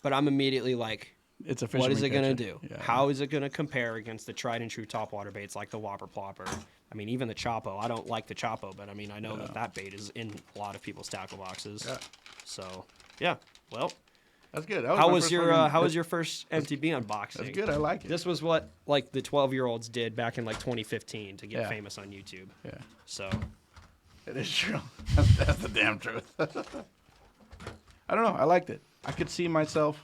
but I'm immediately like, It's a what is it gonna fisherman do? catcher. Yeah. How is it gonna compare against the tried and true topwater baits like the Whopper Plopper? I mean, even the Chopo. I don't like the Chopo, but I know that bait is in a lot of people's tackle boxes. Yeah. So yeah, well, That's good. how was your first MTB unboxing? That's good. I like it. This was what like the 12-year-olds did back in like 2015 to get Yeah. famous on YouTube. Yeah. So It is true. That's the damn truth. I don't know. I liked it. I could see myself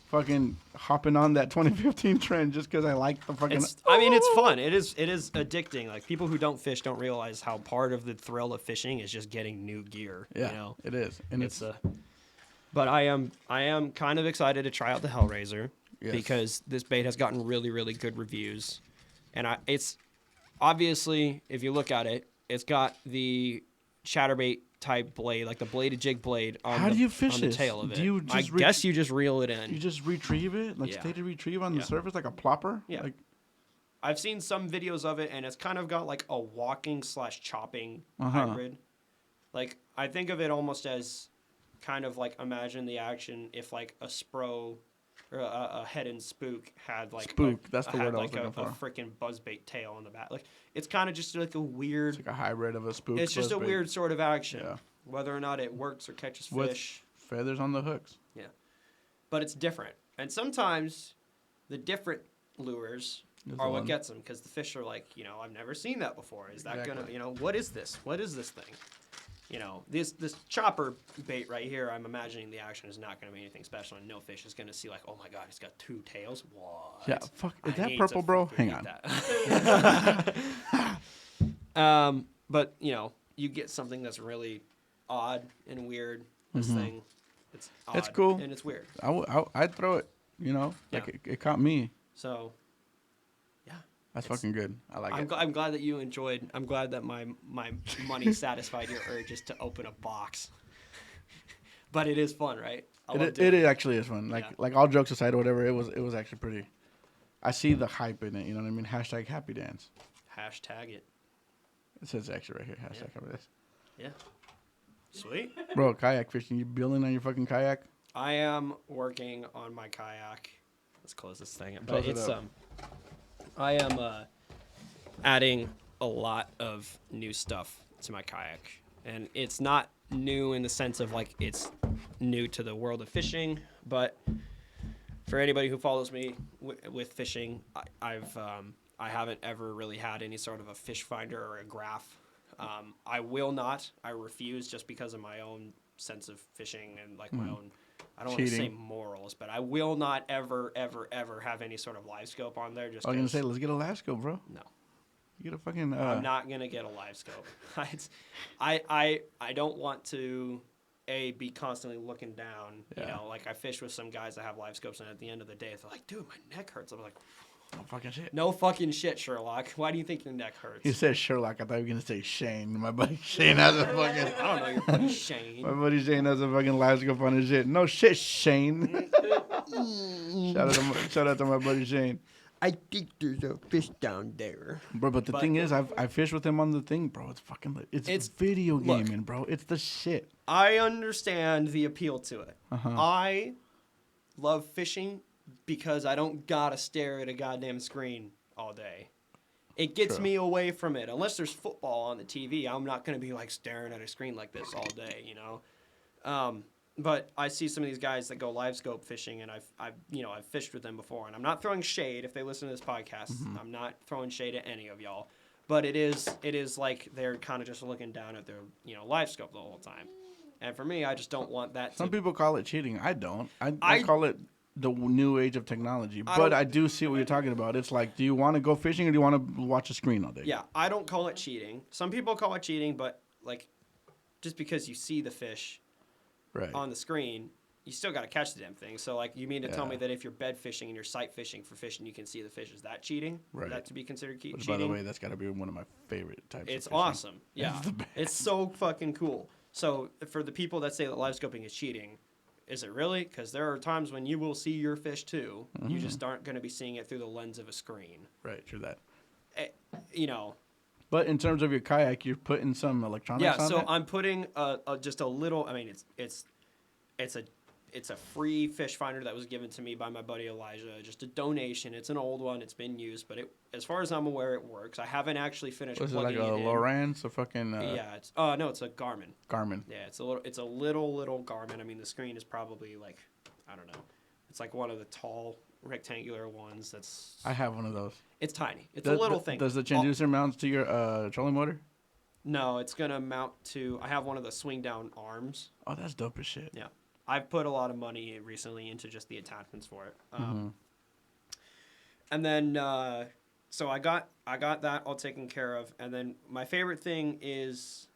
fucking hopping on that 2015 trend just because I like the fucking. it's fun. It is addicting. Like people who don't fish don't realize how part of the thrill of fishing is just getting new gear. Yeah, it is, and it's But I am kind of excited to try out the Hellraiser Yes. because this bait has gotten really, really good reviews, and it's obviously, if you look at it, it's got the chatterbait type blade, like the bladed jig blade on How the, do you fish on the this? tail of it. Do you I just guess you just reel it in. you just retrieve it, like Yeah. stated retrieve on Yeah. the surface, like a plopper. Yeah. Like, I've seen some videos of it, and it's kind of got like a walking / chopping Uh-huh. hybrid. Like I think of it almost as kind of like imagine the action if like a Spro or a head and spook had like Spook, that's the had word I was like looking a for. freaking buzzbait tail on the back. Like it's kind of just like a weird. it's like a hybrid of a spook. It's just a buzzbait. weird sort of action. Yeah. Whether or not it works or catches With fish. feathers on the hooks. Yeah. But it's different. And sometimes the different lures Is are the what one. gets them because the fish are like, I've never seen that before. Is that Exactly. going to, what is this? What is this thing? This chopper bait right here, I'm imagining the action is not going to be anything special. And no fish is going to see like, oh my God, he's got 2 tails. What? Yeah, fuck. Is I that need purple, to bro? fucking Hang eat on. that. But, you get something that's really odd and weird. This thing, it's odd. It's cool. And it's weird. I'd throw it. Like Yeah. it caught me. So, yeah. That's fucking good. I like it. I'm glad that you enjoyed. I'm glad that my money satisfied your urges to open a box. But it is fun, right? I love doing It actually is fun. Yeah. Like all jokes aside or whatever, it was actually pretty. I see the hype in it. You know what I mean? Hashtag happy dance. Hashtag it. It says actually right here. Hashtag happy dance. Yeah. Sweet. Bro, kayak fishing. You building on your fucking kayak? I am working on my kayak. Let's close this thing. Close But it it's up. I am adding a lot of new stuff to my kayak, and it's not new in the sense of like it's new to the world of fishing, but for anybody who follows me with fishing, I haven't ever really had any sort of a fish finder or a graph. I will not. I refuse just because of my own sense of fishing and like my own. I don't want to say Cheating. morals, but I will not ever have any sort of live scope on there. Just I was gonna 'cause- say, let's get a live scope, bro. no. You get a fucking. I'm not gonna get a live scope. I don't want to be constantly looking down. Yeah. Like I fish with some guys that have live scopes, and at the end of the day, they're like, "Dude, my neck hurts." I'm like, Oh, fucking shit. "No fucking shit, Sherlock. Why do you think your neck hurts?" You said Sherlock. I thought you were gonna say Shane. My buddy Shane has a fucking. I don't know your buddy Shane. My buddy Shane has a fucking live scope on his shit. No shit, Shane. Shout out to my buddy Shane. I think there's a fish down there. Bro, but the But- thing is, I fished with him on the thing, bro. It's fucking, it's video look. gaming, bro. It's the shit. I understand the appeal to it. Uh-huh. I love fishing because I don't gotta stare at a goddamn screen all day. It gets True. me away from it. Unless there's football on the TV, I'm not gonna be like staring at a screen like this all day, you know. But I see some of these guys that go live scope fishing, and I've fished with them before, and I'm not throwing shade if they listen to this podcast. I'm not throwing shade at any of y'all, but it is like they're kind of just looking down at their live scope the whole time, and for me, I just don't want that. Some people call it cheating. I don't. I I- call it the new age of technology. I But don't- I do see what you're talking about. It's like, do you want to go fishing or do you want to watch a screen all day? Yeah, I don't call it cheating. Some people call it cheating, but like, just because you see the fish Right. on the screen, you still got to catch the damn thing. So, like, you mean to tell Yeah. me that if you're bed fishing and you're sight fishing for fish and you can see the fish, is that cheating? Right. Is that to be considered cheating? Which, by the way, that's got to be one of my favorite types It's of fishing. awesome. Yeah. It's the best. It's so fucking cool. So, for the people that say that live scoping is cheating, is it really? Because there are times when you will see your fish too. You just aren't going to be seeing it through the lens of a screen. Right, true that. You know. But in terms of your kayak, you're putting some electronics Yeah, on so it? I'm putting just a little. I mean, it's a free fish finder that was given to me by my buddy Elijah. Just a donation. It's an old one. It's been used, but as far as I'm aware, it works. I haven't actually finished Was it plugging like a it in. Lowrance or fucking Yeah, it's no, it's a Garmin. Garmin? Yeah, it's a little Garmin. I mean, the screen is probably like, I don't know. It's like one of the tall rectangular ones. I have one of those. It's tiny. It's a little thing. Does the transducer mount to your trolling motor? No, it's gonna mount to. I have one of the swing down arms. Oh, that's dope as shit. Yeah, I've put a lot of money recently into just the attachments for it. And then, so I got that all taken care of. And then my favorite thing is,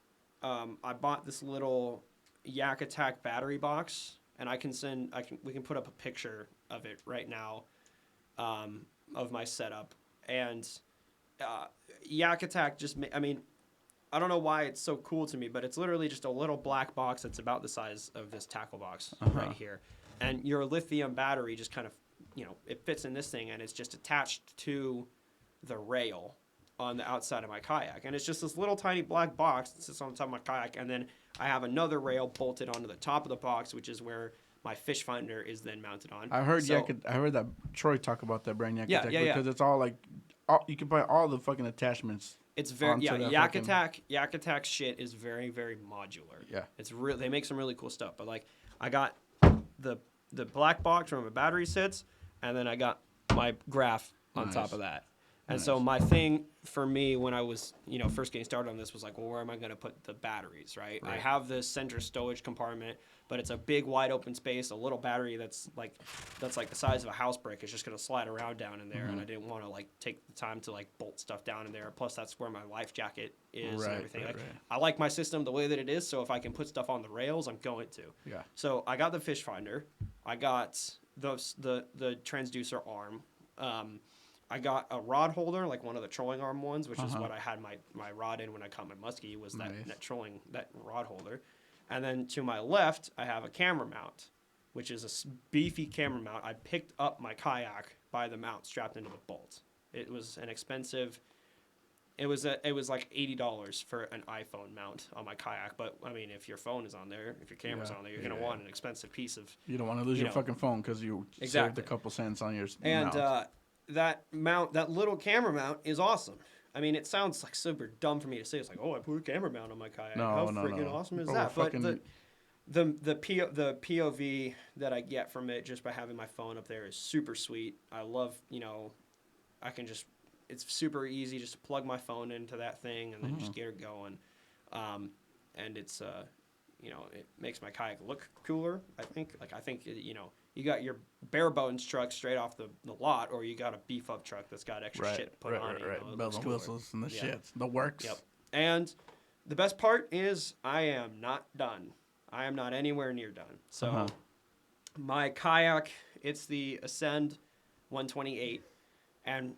I bought this little Yak Attack battery box, and we can put up a picture of it right now, of my setup. And Yak Attack I don't know why it's so cool to me, but it's literally just a little black box that's about the size of this tackle box right here. And your lithium battery just kind of, it fits in this thing, and it's just attached to the rail on the outside of my kayak. And it's just this little tiny black box that sits on the top of my kayak, and then I have another rail bolted onto the top of the box, which is where my fish finder is then mounted on. I heard that Troy talk about that brand Yak Yeah, Attack yeah, yeah. because it's all like, you can buy all the fucking attachments. It's very onto that Yak fucking- Attack shit is very, very modular. Yeah. It's real. They make some really cool stuff. But like, I got the black box where my battery sits, and then I got my graph on top Nice. of that. And so my thing for me when I was first getting started on this was like, well, where am I going to put the batteries, right? I have this center stowage compartment, but it's a big wide open space. A little battery that's like the size of a house brick is just going to slide around down in there, and I didn't want to like take the time to like bolt stuff down in there. Plus, that's where my life jacket is and everything. Like, I like my system the way that it is, so if I can put stuff on the rails, I'm going to. Yeah. So I got the fish finder. I got the transducer arm. I got a rod holder, like one of the trolling arm ones, which is what I had my rod in when I caught my muskie, was that that rod holder. And then to my left, I have a camera mount, which is a beefy camera mount. I picked up my kayak by the mount strapped into the bolt. It was an expensive. It was like $80 for an iPhone mount on my kayak. But I mean, if your phone is on there, if your camera's on there, you're gonna want an expensive piece of. You don't want to lose your fucking phone because you saved a couple cents on your mount. That little camera mount is awesome. I mean, it sounds like super dumb for me to say. It's like, oh, I put a camera mount on my kayak. How freaking awesome is that? But the POV that I get from it just by having my phone up there is super sweet. I love, I can just, it's super easy just to plug my phone into that thing and then just get it going. And it's, it makes my kayak look cooler, I think. You got your bare bones truck straight off the lot, or you got a beef up truck that's got extra shit put on it. It Bells looks and cooler. whistles and the shit. The works. Yep. And the best part is I am not done. I am not anywhere near done. So my kayak, it's the Ascend 128, and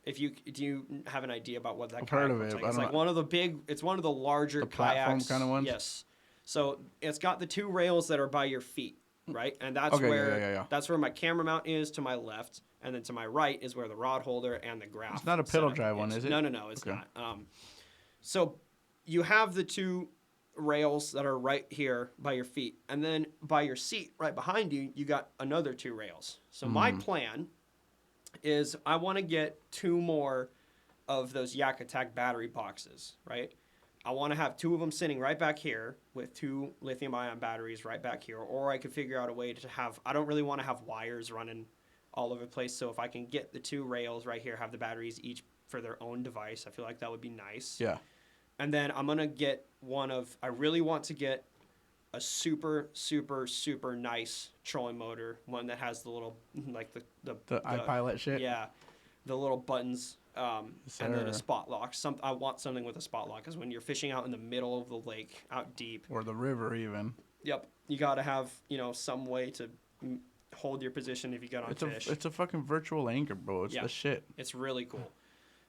do you have an idea about what that I've kayak heard of looks it, like? but It's I like don't it's one of the larger platform kayaks. kind of ones? Yes. So it's got the two rails that are by your feet, right? And that's Okay, where yeah. that's where my camera mount is to my left, and then to my right is where the rod holder and the graph. It's not a pedal setup drive one, is it? No, it's Okay. not. So you have the two rails that are right here by your feet, and then by your seat right behind you, you got another two rails. So my plan is I want to get two more of those Yak Attack battery boxes, right? I want to have two of them sitting right back here with two lithium ion batteries right back here, or I could figure out a way to have, I don't really want to have wires running all over the place, so if I can get the two rails right here, have the batteries each for their own device, I feel like that would be nice. Yeah. And then I'm going to get I really want to get a super, super, super nice trolling motor, one that has the little, like the iPilot shit. Yeah, the little buttons, and then a Sir. spot lock. I want something with a spot lock, because when you're fishing out in the middle of the lake, out deep. Or the river even. Yep, you got to have, some way to hold your position if you get on fish. It's a fucking virtual anchor, bro. It's the shit. It's really cool.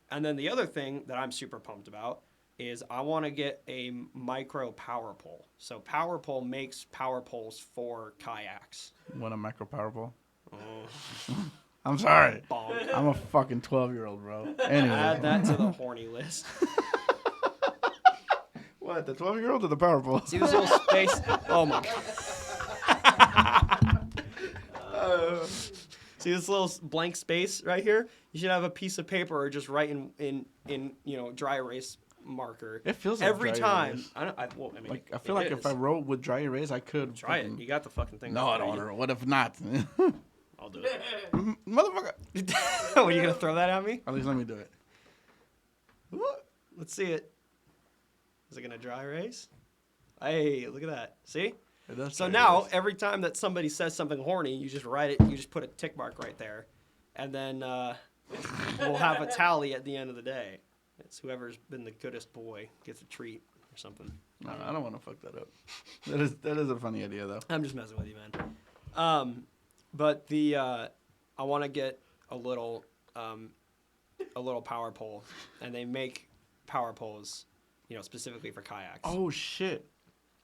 And then the other thing that I'm super pumped about is I want to get a micro power pole. So Power Pole makes power poles for kayaks. What a micro power pole. Oh. I'm sorry. Bonk. I'm a fucking 12-year-old, bro. Anyway. Add that to the horny list. What, the 12-year-old or the power pole? See this little space? Oh my god. See this little blank space right here? You should have a piece of paper or just write in dry erase marker. It feels like every dry time. erase. I feel like if I wrote with dry erase, I could try it. You got the fucking thing. No, I don't want to. What if not? I'll do it. Motherfucker. Are you gonna throw that at me? At least let me do it. Let's see it. Is it gonna dry erase? Hey, look at that. See? It does So dry now, erase. every time that somebody says something horny, you just write it. You just put a tick mark right there, and then we'll have a tally at the end of the day. It's whoever's been the goodest boy gets a treat or something. No, I don't want to fuck that up. That is a funny idea though. I'm just messing with you, man. But I want to get a little power pole, and they make power poles, specifically for kayaks. Oh shit.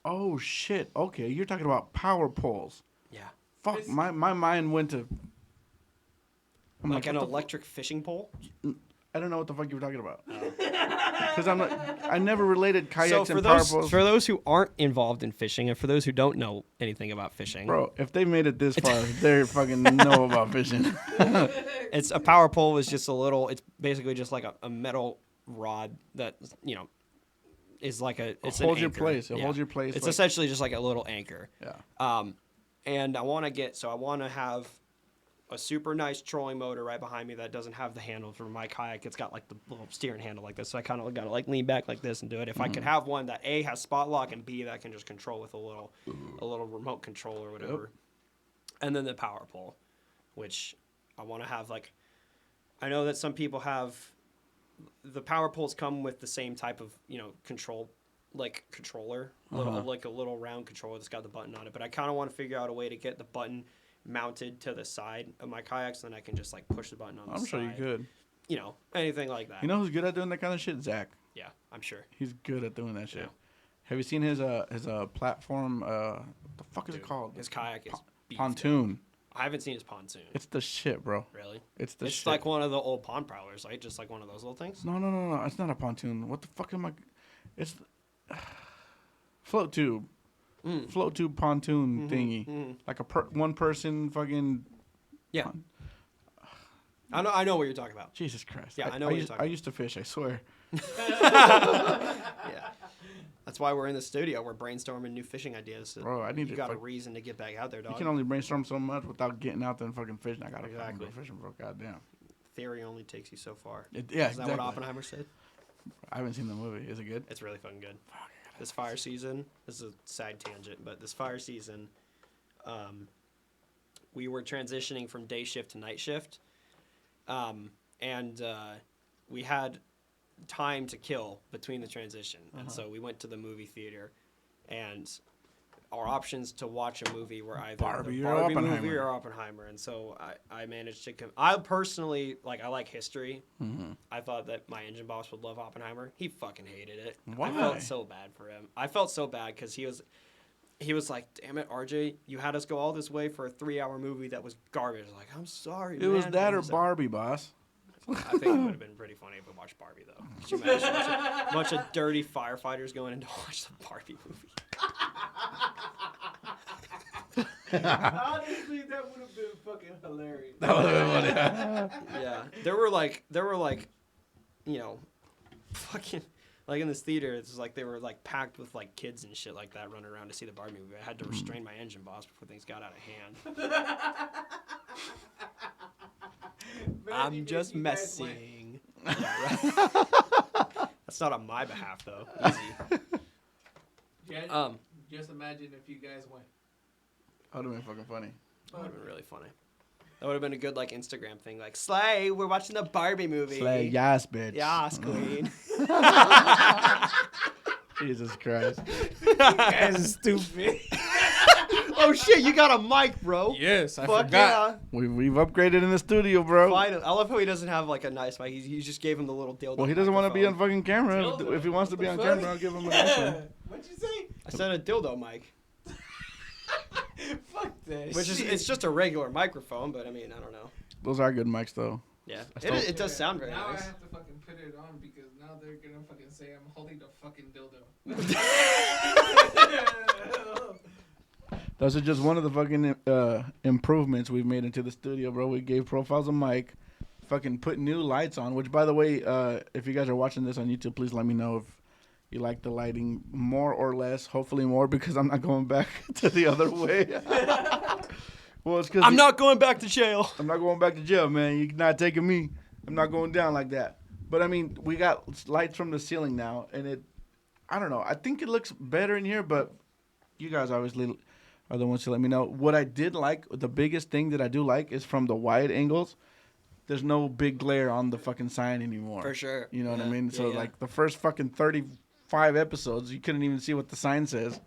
Okay, you're talking about power poles. Yeah. Fuck, my mind went to. I'm Like an what the electric fishing pole? I don't know what the fuck you were talking about. Because I never related kayaks So for and power those poles. for those who aren't involved in fishing, and for those who don't know anything about fishing, Bro, if they made it this far, they fucking know about fishing. it's a power pole is just a little. It's basically just like a metal rod that is like a. It's an holds your anchor. place. It holds your place. It's like- essentially just like a little anchor. Yeah. And I want to have a super nice trolling motor right behind me that doesn't have the handle for my kayak. It's got like the little steering handle like this, so I kind of got to like lean back like this and do it. If I could have one that A has spot lock and B that can just control with a little remote control or whatever, Yep. and then the power pole, which I want to have like. I know that some people have. The power poles come with the same type of controller, like a little round controller that's got the button on it. But I kind of want to figure out a way to get the button mounted to the side of my kayaks, then I can just like push the button on the side. I'm sure you could. Anything like that. You know who's good at doing that kind of shit? Zach. Yeah, I'm sure. He's good at doing that shit. Yeah. Have you seen his platform? What the fuck is it called? His kayak is beefed. Pontoon. I haven't seen his pontoon. It's the shit, bro. Really? It's the It's shit. like one of the old pond prowlers, right? Just like one of those little things. No. It's not a pontoon. What the fuck am I? It's float tube. Float tube pontoon thingy. Like one person fucking. Yeah. I know what you're talking about. Jesus Christ. Yeah, I know what you're talking I used to fish. I swear. Yeah. That's why we're in the studio. We're brainstorming new fishing ideas. So Bro, I need you to got a fuck- reason to get back out there, You dog. can only brainstorm so much without getting out there and fucking fishing. I gotta fucking Exactly. go fishing, bro. Goddamn. Theory only takes you so far. Yeah, Is that exactly. what Oppenheimer said? I haven't seen the movie. Is it good? It's really fucking good. This fire season, this is a side tangent, but this fire season, we were transitioning from day shift to night shift, and we had time to kill between the transition, and so we went to the movie theater, and our options to watch a movie were either Barbie the or Barbie movie Oppenheimer. or Oppenheimer, and so I managed to. I personally I like history. I thought that my engine boss would love Oppenheimer. He fucking hated it. Why? I felt so bad for him. I felt so bad because he was like, "Damn it, RJ, you had us go all this way for a 3-hour movie that was garbage." Like, I'm sorry, It man. was that And or he's like, Barbie, boss. I think it would have been pretty funny if we watched Barbie, though. Could you imagine a bunch of dirty firefighters going in to watch the Barbie movie? Honestly, that would have been fucking hilarious. That would have been funny. Yeah, there were like, you know, fucking like in this theater. It's like they were like packed with like kids and shit like that running around to see the Barbie movie. I had to restrain my engine, boss, before things got out of hand. I'm just messing. Yeah, right. That's not on my behalf though. Easy. Yeah, just imagine if you guys went. That would have been fucking funny. That would have been really funny. That would have been a good like Instagram thing, like Slay, we're watching the Barbie movie. Slay, yes, bitch. Yas, queen. Jesus Christ. You guys are stupid. Oh shit, you got a mic, bro. Yes, I Fuck forgot. We've upgraded in the studio, bro. Finally. I love how he doesn't have like a nice mic. He just gave him the little dildo. Well, he doesn't want to be on microphone. fucking camera. Dildo. If he wants to be What on the camera, fuck? I'll give him a nice one. What'd you say? I said a dildo mic, Fuck that which is shit. it's just a regular microphone, but I mean I don't know. Those are good mics, though. Yeah, I still- it does sound very now nice. I have to fucking put it on because now they're gonna fucking say I'm holding the fucking dildo. Those are just one of the fucking improvements we've made into the studio, bro. We gave Profiles a mic, fucking put new lights on, which, by the way, if you guys are watching this on YouTube, please let me know if you like the lighting more or less. Hopefully more, because I'm not going back to the other way. Well, it's because I'm not going back to jail. I'm not going back to jail, man. You're not taking me. I'm not going down like that. But, I mean, we got lights from the ceiling now, and I don't know. I think it looks better in here, but you guys obviously are the ones to let me know. What I did like, the biggest thing that I do like is from the wide angles, there's no big glare on the fucking sign anymore. For sure. You know what I Yeah, mean? yeah, So, yeah. like, the first fucking 35 episodes, you couldn't even see what the sign says.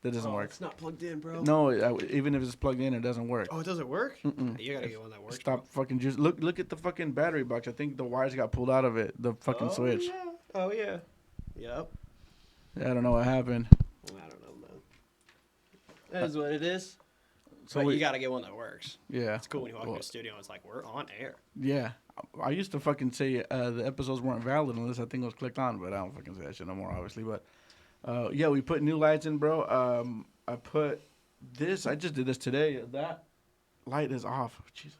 That doesn't work. It's not plugged in, bro. No, even if it's plugged in, it doesn't work. Oh, it doesn't work? Mm-mm. You gotta get one that works. Stop fucking just look at the fucking battery box. I think the wires got pulled out of it. The fucking switch. Yeah. Oh yeah. Yep. Yeah, I don't know what happened. I don't know, man. That is what it is. So But we- you gotta get one that works. Yeah, It's cool when you walk Well, into the studio and it's like we're on air. yeah. I used to fucking say the episodes weren't valid unless I think it was clicked on, but I don't fucking say that shit no more, obviously. But yeah, we put new lights in, bro. I put this. I just did this today. That light is off. Jesus.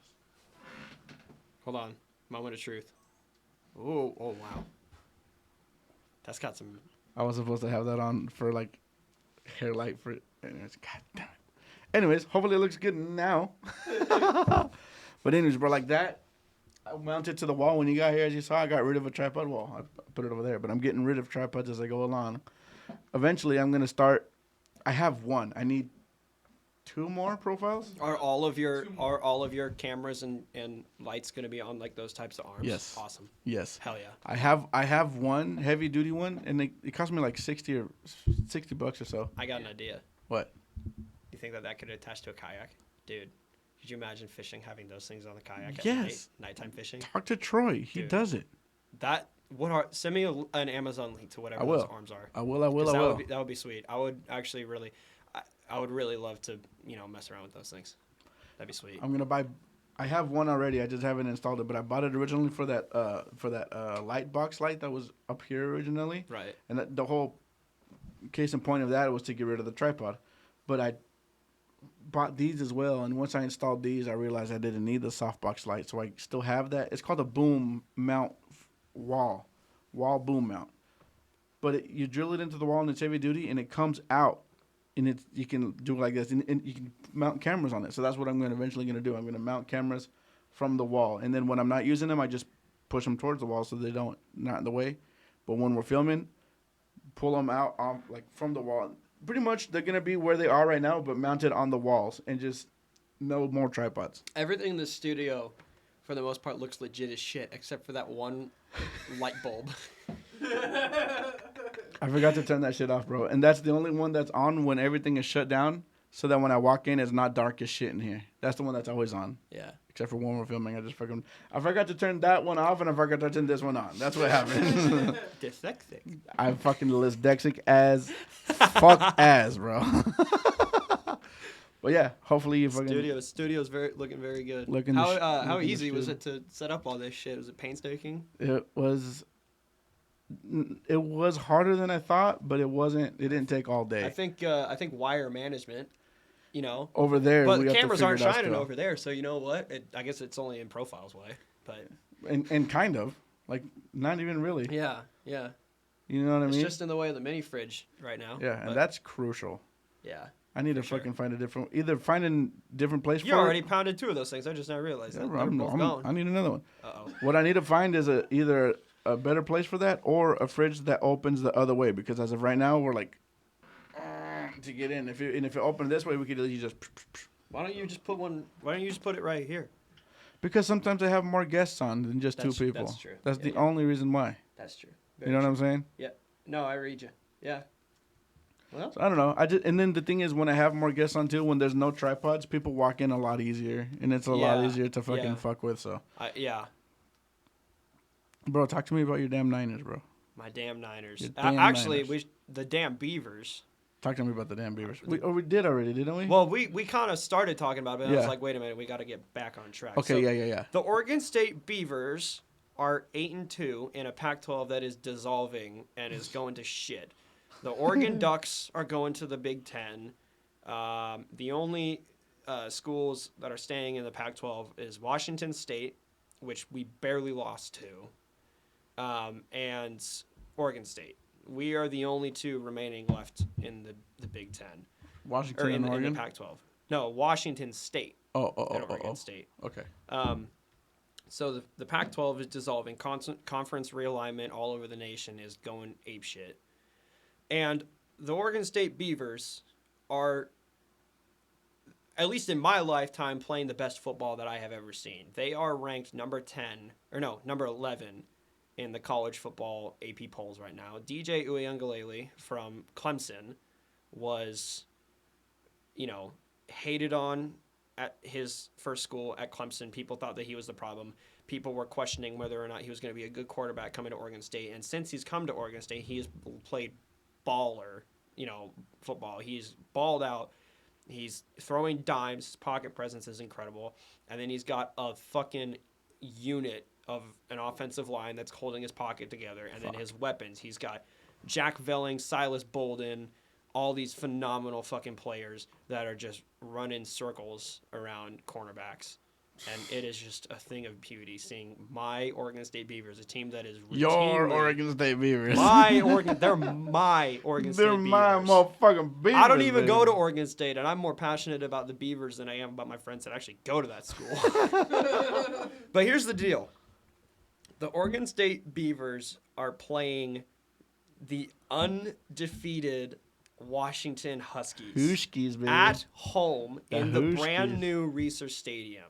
Hold on. Moment of truth. Oh wow. That's got some. I was supposed to have that on for like hair light for. Anyways, god damn it. Anyways, hopefully it looks good now. But anyways, bro, like that, I mounted to the wall. When you got here, as you saw, I got rid of a tripod wall. I put it over there, but I'm getting rid of tripods as I go along. Eventually, I'm gonna start. I have one. I need 2 more profiles. Are all of your cameras and lights gonna be on like those types of arms? Yes. Awesome. Yes. Hell yeah. I have one heavy duty one, and it cost me like $60 or so. I got an idea. What? You think that could attach to a kayak, dude? Could you imagine fishing having those things on the kayak? At Yes. Nighttime fishing. Talk to Troy. He Dude. does it. Send me an Amazon link to whatever I will. those arms are. I will. 'Cause I will. That would be sweet. I would actually really, I would really love to mess around with those things. That'd be sweet. I'm gonna buy. I have one already. I just haven't installed it, but I bought it originally for that light box light that was up here originally. Right. And the whole case in point of that was to get rid of the tripod. But I bought these as well, and once I installed these, I realized I didn't need the softbox light, so I still have that. It's called a boom mount wall boom mount. But you drill it into the wall and it's heavy duty, and it comes out, and you can do it like this, and you can mount cameras on it. So that's what I'm eventually going to do. I'm going to mount cameras from the wall, and then when I'm not using them, I just push them towards the wall so they not in the way. But when we're filming, pull them out like from the wall. Pretty much they're going to be where they are right now, but mounted on the walls, and just no more tripods. Everything in the studio, for the most part, looks legit as shit, except for that one light bulb. I forgot to turn that shit off, bro. And that's the only one that's on when everything is shut down, so that when I walk in, it's not dark as shit in here. That's the one that's always on. Yeah. Except for when we're filming, I forgot to turn that one off and I forgot to turn this one on. That's what happened. Dyslexic. I'm fucking dyslexic as fuck as, bro. But yeah, hopefully you fucking Studio's looking very good. Looking How the sh- how looking the easy was shit. it to set up all this shit? Was it painstaking? It was harder than I thought, but it wasn't. It didn't take all day. I think wire management, you know. Over there, But we the have to cameras figure aren't it out shining still. over there, so you know what? I guess it's only in Profile's way, but And kind of like not even really. yeah. You know what I It's mean? just in the way of the mini fridge right now. Yeah, but, and that's crucial. yeah. I need to For sure. fucking find a different place You for already it. pounded 2 of those things. I just now realized Yeah, that bro, they're both gone. I need another one. Uh-oh. What I need to find is either a better place for that or a fridge that opens the other way. Because as of right now, we're like to get in. If it opened this way, we could easily just. Why don't you just put it right here? Because sometimes I have more guests on than just That's- 2 people. that's true. That's Yeah, the yeah. only reason why. That's true. You know what I'm saying? Yeah. No, I read you. Yeah. Well, So I don't know. And then the thing is, when I have more guests on too, when there's no tripods, people walk in a lot easier, and it's a lot Yeah, easier to fucking yeah. fuck with. So, yeah. bro, talk to me about your damn Niners, bro. My damn Niners. Your damn Actually, Niners. the damn Beavers. Talk to me about the damn Beavers. We did already, didn't we? Well, we kind of started talking about it, but I was Yeah. like, wait a minute, we got to get back on track. Okay, So, yeah. The Oregon State Beavers are 8-2 in a Pac-12 that is dissolving and is going to shit. The Oregon Ducks are going to the Big Ten. The only schools that are staying in the Pac-12 is Washington State, which we barely lost to, and Oregon State. We are the only 2 remaining left in the Big Ten. Washington Or and in Oregon. the Pac-12. No, Washington State and Oregon Oh. State. Okay. So the Pac-12 is dissolving. Conference realignment all over the nation is going apeshit. And the Oregon State Beavers are, at least in my lifetime, playing the best football that I have ever seen. They are ranked number 11 in the college football AP polls right now. DJ Uiagalelei from Clemson was, hated on at his first school at Clemson. People thought that he was the problem. People were questioning whether or not he was going to be a good quarterback coming to Oregon State. And since he's come to Oregon State, he has played baller, football. He's balled out. He's throwing dimes. His pocket presence is incredible. And then he's got a fucking unit of an offensive line that's holding his pocket together. And then his weapons. He's got Jack Velling, Silas Bolden, all these phenomenal fucking players that are just running circles around cornerbacks. And it is just a thing of beauty seeing my Oregon State Beavers, a team that is routinely... Your Oregon State Beavers. They're my Oregon State They're Beavers. my motherfucking Beavers. I don't even baby. go to Oregon State, and I'm more passionate about the Beavers than I am about my friends that actually go to that school. But here's the deal. The Oregon State Beavers are playing the undefeated Washington Huskies Huskies, baby. at home The in the Huskies. brand new Reser Stadium.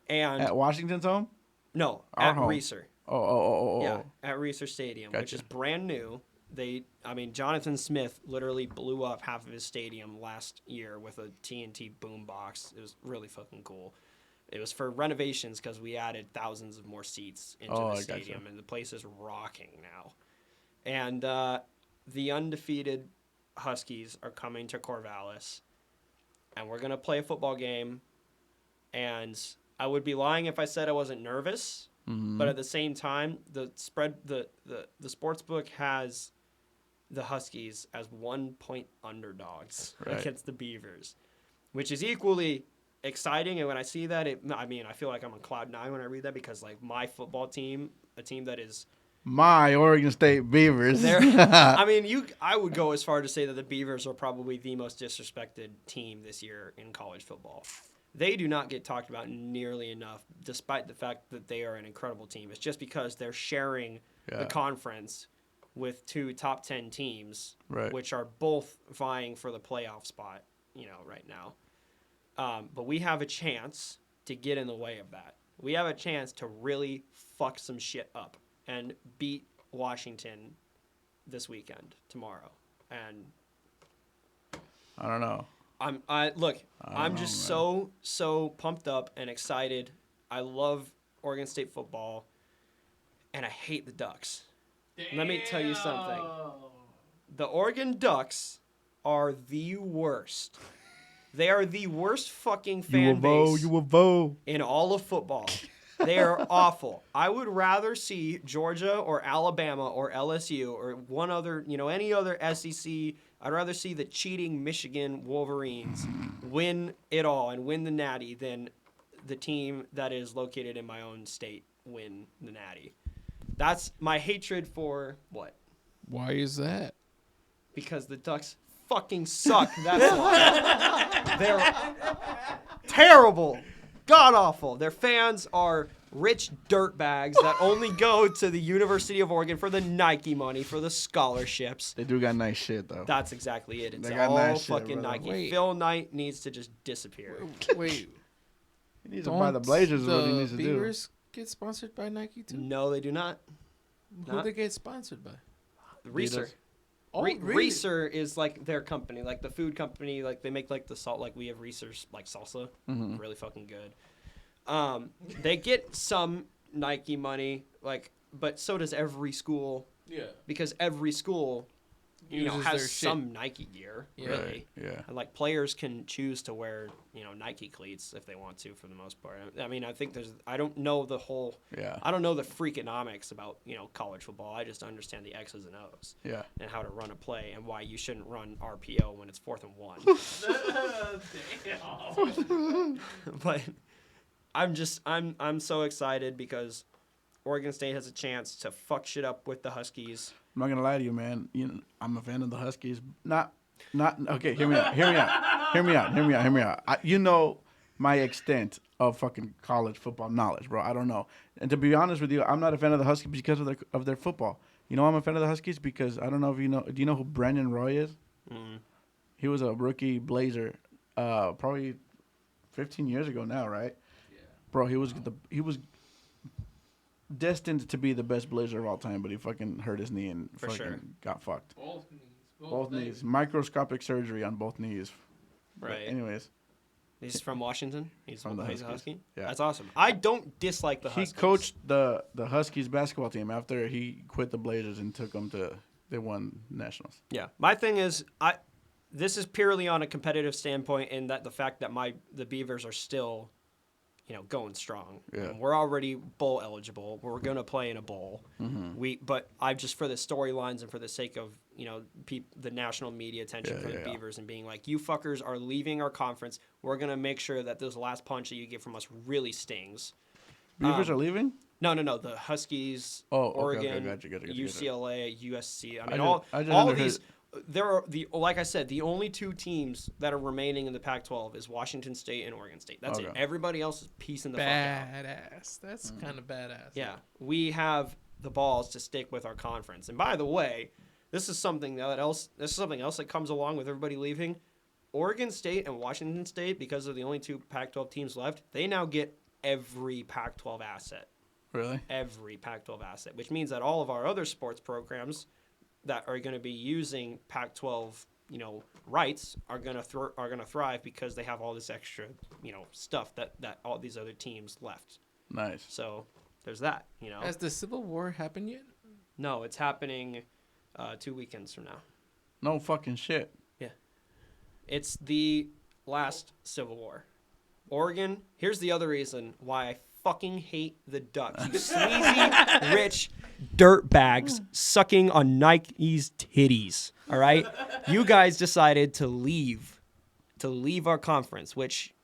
And At Washington's home? no, Our at home. Reser. Oh. Yeah, at Reser Stadium, which Gotcha. is brand new. Jonathan Smith literally blew up half of his stadium last year with a TNT boombox. It was really fucking cool. It was for renovations because we added thousands of more seats into Oh, the I gotcha. stadium, and the place is rocking now. And the undefeated Huskies are coming to Corvallis, and we're gonna play a football game. And I would be lying if I said I wasn't nervous. Mm-hmm. But at the same time, the sports book has the Huskies as 1-point underdogs Right. against the Beavers, which is equally exciting. And when I see that, I feel like I'm on cloud 9 when I read that, because like my football team, a team that is My Oregon State Beavers. I would go as far to say that the Beavers are probably the most disrespected team this year in college football. They do not get talked about nearly enough, despite the fact that they are an incredible team. It's just because they're sharing the conference with 2 top 10 teams, Right. which are both vying for the playoff spot, right now. But we have a chance to get in the way of that. We have a chance to really fuck some shit up and beat Washington this weekend, tomorrow. And I don't know. I'm just so pumped up and excited. I love Oregon State football, and I hate the Ducks. Let me tell you something. The Oregon Ducks are the worst. They are the worst fucking fan base in all of football. They are awful. I would rather see Georgia or Alabama or LSU or one other, any other SEC. I'd rather see the cheating Michigan Wolverines win it all and win the Natty than the team that is located in my own state win the Natty. That's my hatred for what? Why is that? Because the Ducks fucking suck. That's why. They're terrible. God awful. Their fans are rich dirtbags that only go to the University of Oregon for the Nike money, for the scholarships. They do got nice shit though. That's exactly it. It's They got all nice shit, fucking brother. Nike. Wait. Phil Knight needs to just disappear. Wait. He needs to buy the Blazers. Is what he needs to do. Beavers get sponsored by Nike too? No, they do not. Who Not- they get sponsored by? Reeser. Oh, really? Reeser is like their company, like the food company. Like they make like the salt. Like we have Reeser's like salsa, really fucking good. They get some Nike money, but so does every school. Yeah. Because every school, Uses has their some Nike gear, Yeah. really. Yeah. And like players can choose to wear, Nike cleats if they want to, for the most part. I mean, I think I don't know the whole, Yeah. I don't know the freakonomics about, college football. I just understand the X's and O's Yeah. and how to run a play and why you shouldn't run RPO when it's 4th and 1. But I'm so excited because Oregon State has a chance to fuck shit up with the Huskies. I'm not gonna lie to you, man. I'm a fan of the Huskies. Not. Okay, hear me out. My extent of fucking college football knowledge, bro. I don't know. And to be honest with you, I'm not a fan of the Huskies because of their football. I'm a fan of the Huskies because I don't know if you know. Do you know who Brandon Roy is? Mm. He was a rookie Blazer, probably 15 years ago now, right? Yeah. Bro, he was destined to be the best Blazer of all time, but he fucking hurt his knee and For fucking sure. got fucked. Both knees. Both legs. knees. Microscopic surgery on both knees. But Right. anyways, He's from Washington. He's From the a Huskies. Husky. Yeah. That's awesome. I don't dislike the he Huskies. coached the Huskies basketball team after he quit the Blazers and took them they won nationals. Yeah. My thing is, this is purely on a competitive standpoint, in that the fact that the Beavers are still, going strong. Yeah. And we're already bowl eligible. We're gonna play in a bowl. But I just, for the storylines and for the sake of the national media attention for the Beavers and being like, you fuckers are leaving our conference. We're gonna make sure that this last punch that you get from us really stings. Beavers are leaving? No. The Huskies, Oh, okay, Oregon, gotcha. UCLA, USC. I mean, I just all of underheard- these. There are like I said, the only two teams that are remaining in the Pac-12 is Washington State and Oregon State. That's it. Okay. Everybody else is piecing the fuck out. Badass. That's kind of badass. Yeah, we have the balls to stick with our conference. And by the way, this is something else that comes along with everybody leaving. Oregon State and Washington State, because they're the only two Pac-12 teams left, they now get every Pac-12 asset. Really? Every Pac-12 asset, which means that all of our other sports programs that are going to be using Pac-12, rights are going to thrive because they have all this extra, stuff that all these other teams left. Nice. So there's that. Has the Civil War happened yet? No, it's happening 2 weekends from now. No fucking shit. It's the last Civil War. Oregon. Here's the other reason why I fucking hate the Ducks. You sleazy, rich dirtbags sucking on Nike's titties. All right? You guys decided to leave our conference, which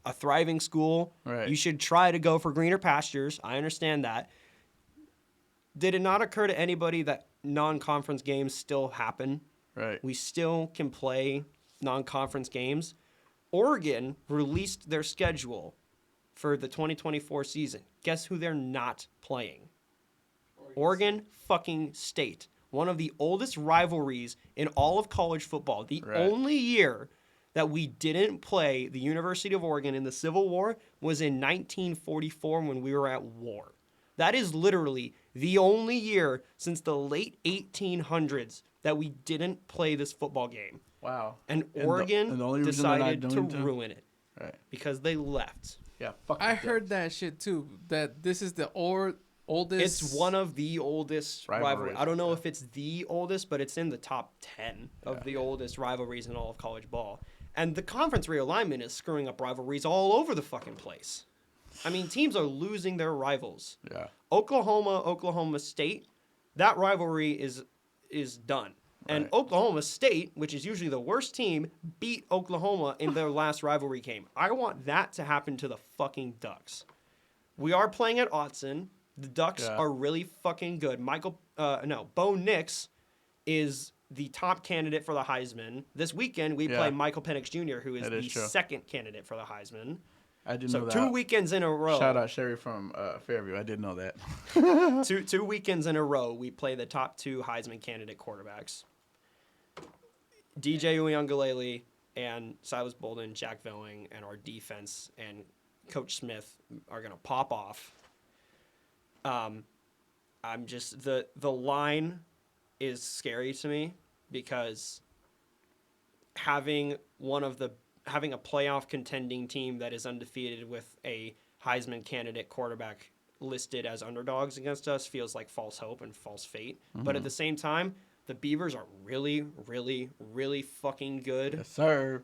a thriving school, Right. you should try to go for greener pastures. I understand that. Did it not occur to anybody that non-conference games still happen? Right. We still can play non-conference games. Oregon released their schedule for the 2024 season. Guess who they're not playing? Oregon fucking State. One of the oldest rivalries in all of college football. The Right. only year that we didn't play the University of Oregon in the Civil War was in 1944 when we were at war. That is literally the only year since the late 1800s that we didn't play this football game. Wow. And And Oregon the only reason they're not decided to doing that- ruin it Right. because they left. Yeah. Fuck. I the heard Ducks. that shit too. That this is the oldest. It's one of the oldest rivalries. Rivalries, I don't know yeah. if it's the oldest, but it's in the top 10 of the oldest rivalries in all of college ball. And the conference realignment is screwing up rivalries all over the fucking place. I mean, teams are losing their rivals. Yeah. Oklahoma State, that rivalry is done. And Right. Oklahoma State, which is usually the worst team, beat Oklahoma in their last rivalry game. I want that to happen to the fucking Ducks. We are playing at Autzen. The Ducks Yeah. are really fucking good. Bo Nix is the top candidate for the Heisman. This weekend, we Yeah. play Michael Penix Jr., who is That the is true. second candidate for the Heisman. I didn't So know that. 2 weekends in a row. Shout out Sherry from Fairview. I did know that. Two weekends in a row, we play the top 2 Heisman candidate quarterbacks. DJ Uiagalelei and Silas Bolden, Jack Velling, and our defense and Coach Smith are going to pop off. I'm just the line is scary to me because having a playoff contending team that is undefeated with a Heisman candidate quarterback listed as underdogs against us feels like false hope and false fate. But at the same time, the Beavers are really, really, really fucking good. Yes, sir.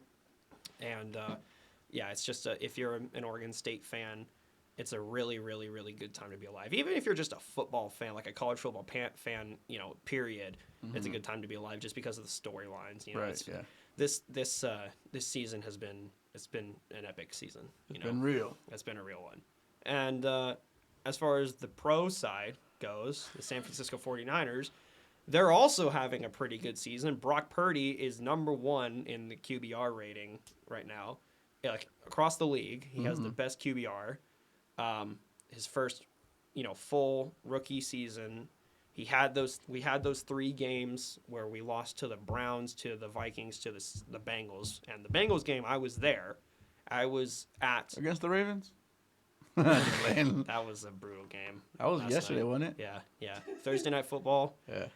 And yeah, it's just if you're an Oregon State fan, it's a really, really, really good time to be alive. Even if you're just a football fan, like a college football fan, period, it's a good time to be alive just because of the storylines. Right. Yeah. This season has been an epic season. It's been real. It's been a real one. And as far as the pro side goes, the San Francisco 49ers, they're also having a pretty good season. Brock Purdy is number 1 in the QBR rating right now. Like across the league, he has the best QBR. His first, full rookie season. We had those 3 games where we lost to the Browns, to the Vikings, to the Bengals. And the Bengals game, I was there. I was at. Against the Ravens? That was a brutal game. That was last yesterday, night. wasn't it? Yeah. Thursday Night Football. Yeah.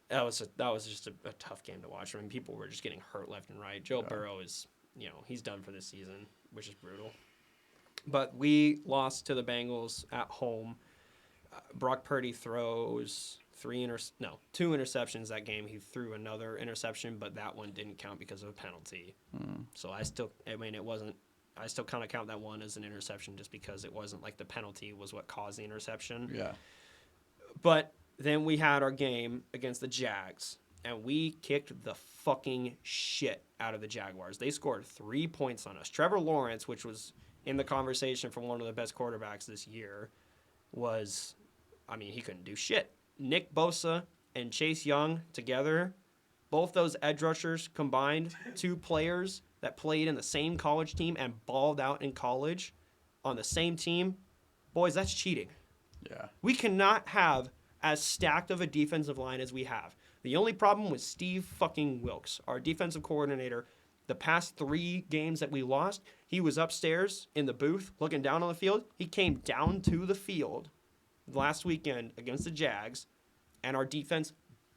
That was just a tough game to watch. I mean, people were just getting hurt left and right. Joe Burrow is, he's done for this season, which is brutal. But we lost to the Bengals at home. Brock Purdy throws 2 interceptions that game. He threw another interception, but that one didn't count because of a penalty. So I still kind of count that one as an interception just because it wasn't like the penalty was what caused the interception. Yeah. But then we had our game against the Jags, and we kicked the fucking shit out of the Jaguars. They scored 3 points on us. Trevor Lawrence, which was in the conversation for one of the best quarterbacks this year, he couldn't do shit. Nick Bosa and Chase Young together, both those edge rushers combined, 2 players that played in the same college team and balled out in college on the same team. Boys, that's cheating. Yeah. We cannot have as stacked of a defensive line as we have. The only problem was Steve fucking Wilkes, our defensive coordinator. The past 3 games that we lost, he was upstairs in the booth looking down on the field. He came down to the field last weekend against the Jags, and our defense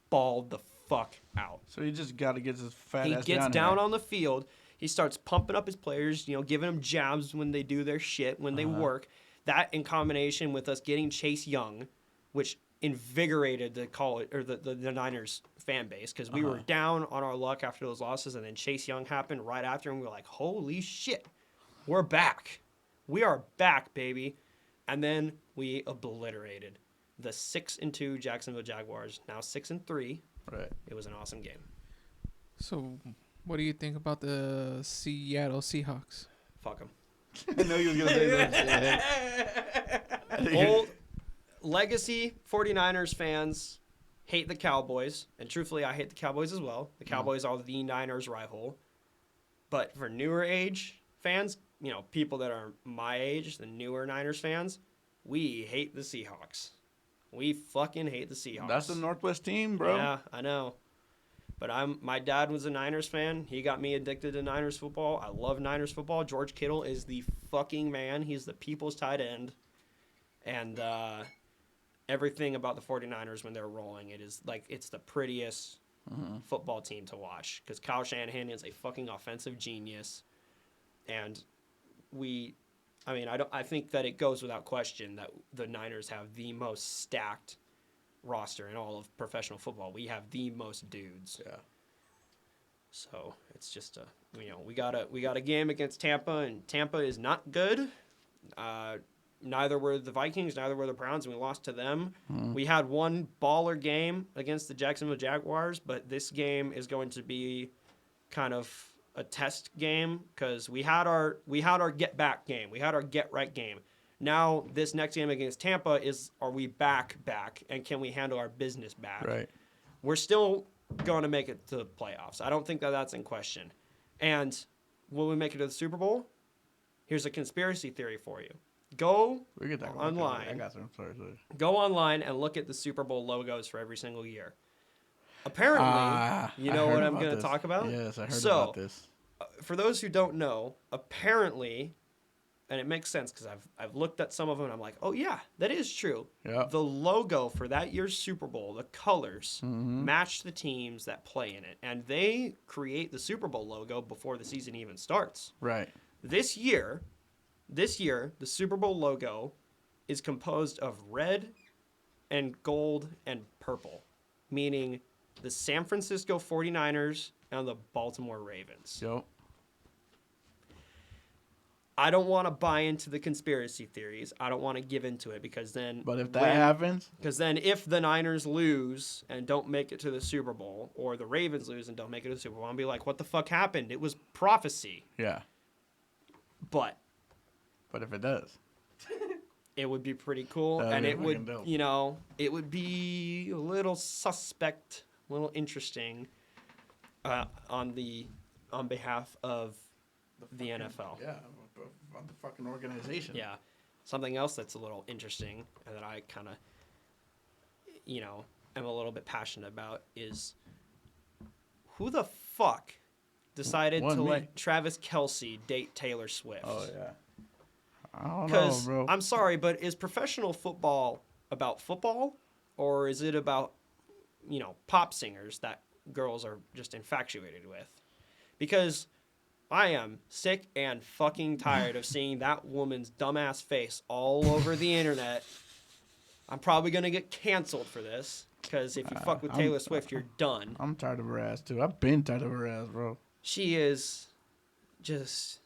balled the fuck out. So he just got to get his fat He ass gets down down here. on the field. He starts pumping up his players, giving them jabs when they do their shit, when they work. That in combination with us getting Chase Young, which invigorated the Niners fan base because we were down on our luck after those losses, and then Chase Young happened right after, and we were like, holy shit, we're back. We are back, baby. And then we obliterated the 6-2 Jacksonville Jaguars, now 6-3. Right. It was an awesome game. So, what do you think about the Seattle Seahawks? Fuck them. I know you was going to say that shit. Old legacy 49ers fans hate the Cowboys, and truthfully, I hate the Cowboys as well. The Cowboys are the Niners' rival. But for newer age fans, people that are my age, the newer Niners fans, we hate the Seahawks. We fucking hate the Seahawks. That's the Northwest team, bro. Yeah, I know. But my dad was a Niners fan. He got me addicted to Niners football. I love Niners football. George Kittle is the fucking man. He's the people's tight end. And everything about the 49ers when they're rolling, it is like it's the prettiest football team to watch because Kyle Shanahan is a fucking offensive genius, and I think that it goes without question that the Niners have the most stacked roster in all of professional football. We have the most dudes. Yeah. So it's just we got a game against Tampa, and Tampa is not good. Neither were the Vikings, neither were the Browns, and we lost to them. We had one baller game against the Jacksonville Jaguars, but this game is going to be kind of a test game because we had our get back game, we had our get right game. Now this next game against Tampa is, are we back, and can we handle our business back? Right. We're still going to make it to the playoffs. I don't think that that's in question. And will we make it to the Super Bowl? Here's a conspiracy theory for you. Go online. I got some. Sorry. Go online and look at the Super Bowl logos for every single year. Apparently, you know what I'm going to talk about? Yes, I heard about this. For those who don't know, apparently, and it makes sense because I've looked at some of them and I'm like, oh yeah, that is true. Yeah. The logo for that year's Super Bowl, the colors, match the teams that play in it. And they create the Super Bowl logo before the season even starts. Right. This year, the Super Bowl logo is composed of red and gold and purple, meaning the San Francisco 49ers and the Baltimore Ravens. Yep. I don't want to buy into the conspiracy theories. I don't want to give into it because then... But if that happens... Because then if the Niners lose and don't make it to the Super Bowl, or the Ravens lose and don't make it to the Super Bowl, I'll be like, what the fuck happened? It was prophecy. Yeah. But if it does... it would be pretty cool. And it would, dope. It would be a little suspect, a little interesting on behalf of the NFL. Yeah, on the fucking organization. Yeah. Something else that's a little interesting and that I kind of, am a little bit passionate about is who the fuck decided to let Travis Kelce date Taylor Swift? Oh, yeah. I don't know, Because, bro. I'm sorry, but is professional football about football? Or is it about, pop singers that girls are just infatuated with? Because I am sick and fucking tired of seeing that woman's dumbass face all over the internet. I'm probably going to get canceled for this. Because if you fuck with Taylor Swift, you're done. I'm tired of her ass, too. I've been tired of her ass, bro. She is just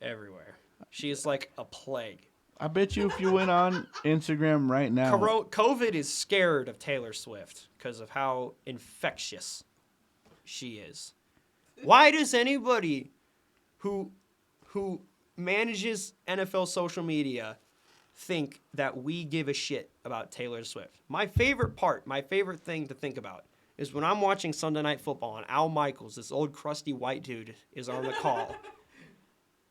everywhere. She is like a plague. I bet you if you went on Instagram right now... COVID is scared of Taylor Swift because of how infectious she is. Why does anybody who manages NFL social media think that we give a shit about Taylor Swift? My favorite thing to think about is when I'm watching Sunday Night Football and Al Michaels, this old crusty white dude, is on the call.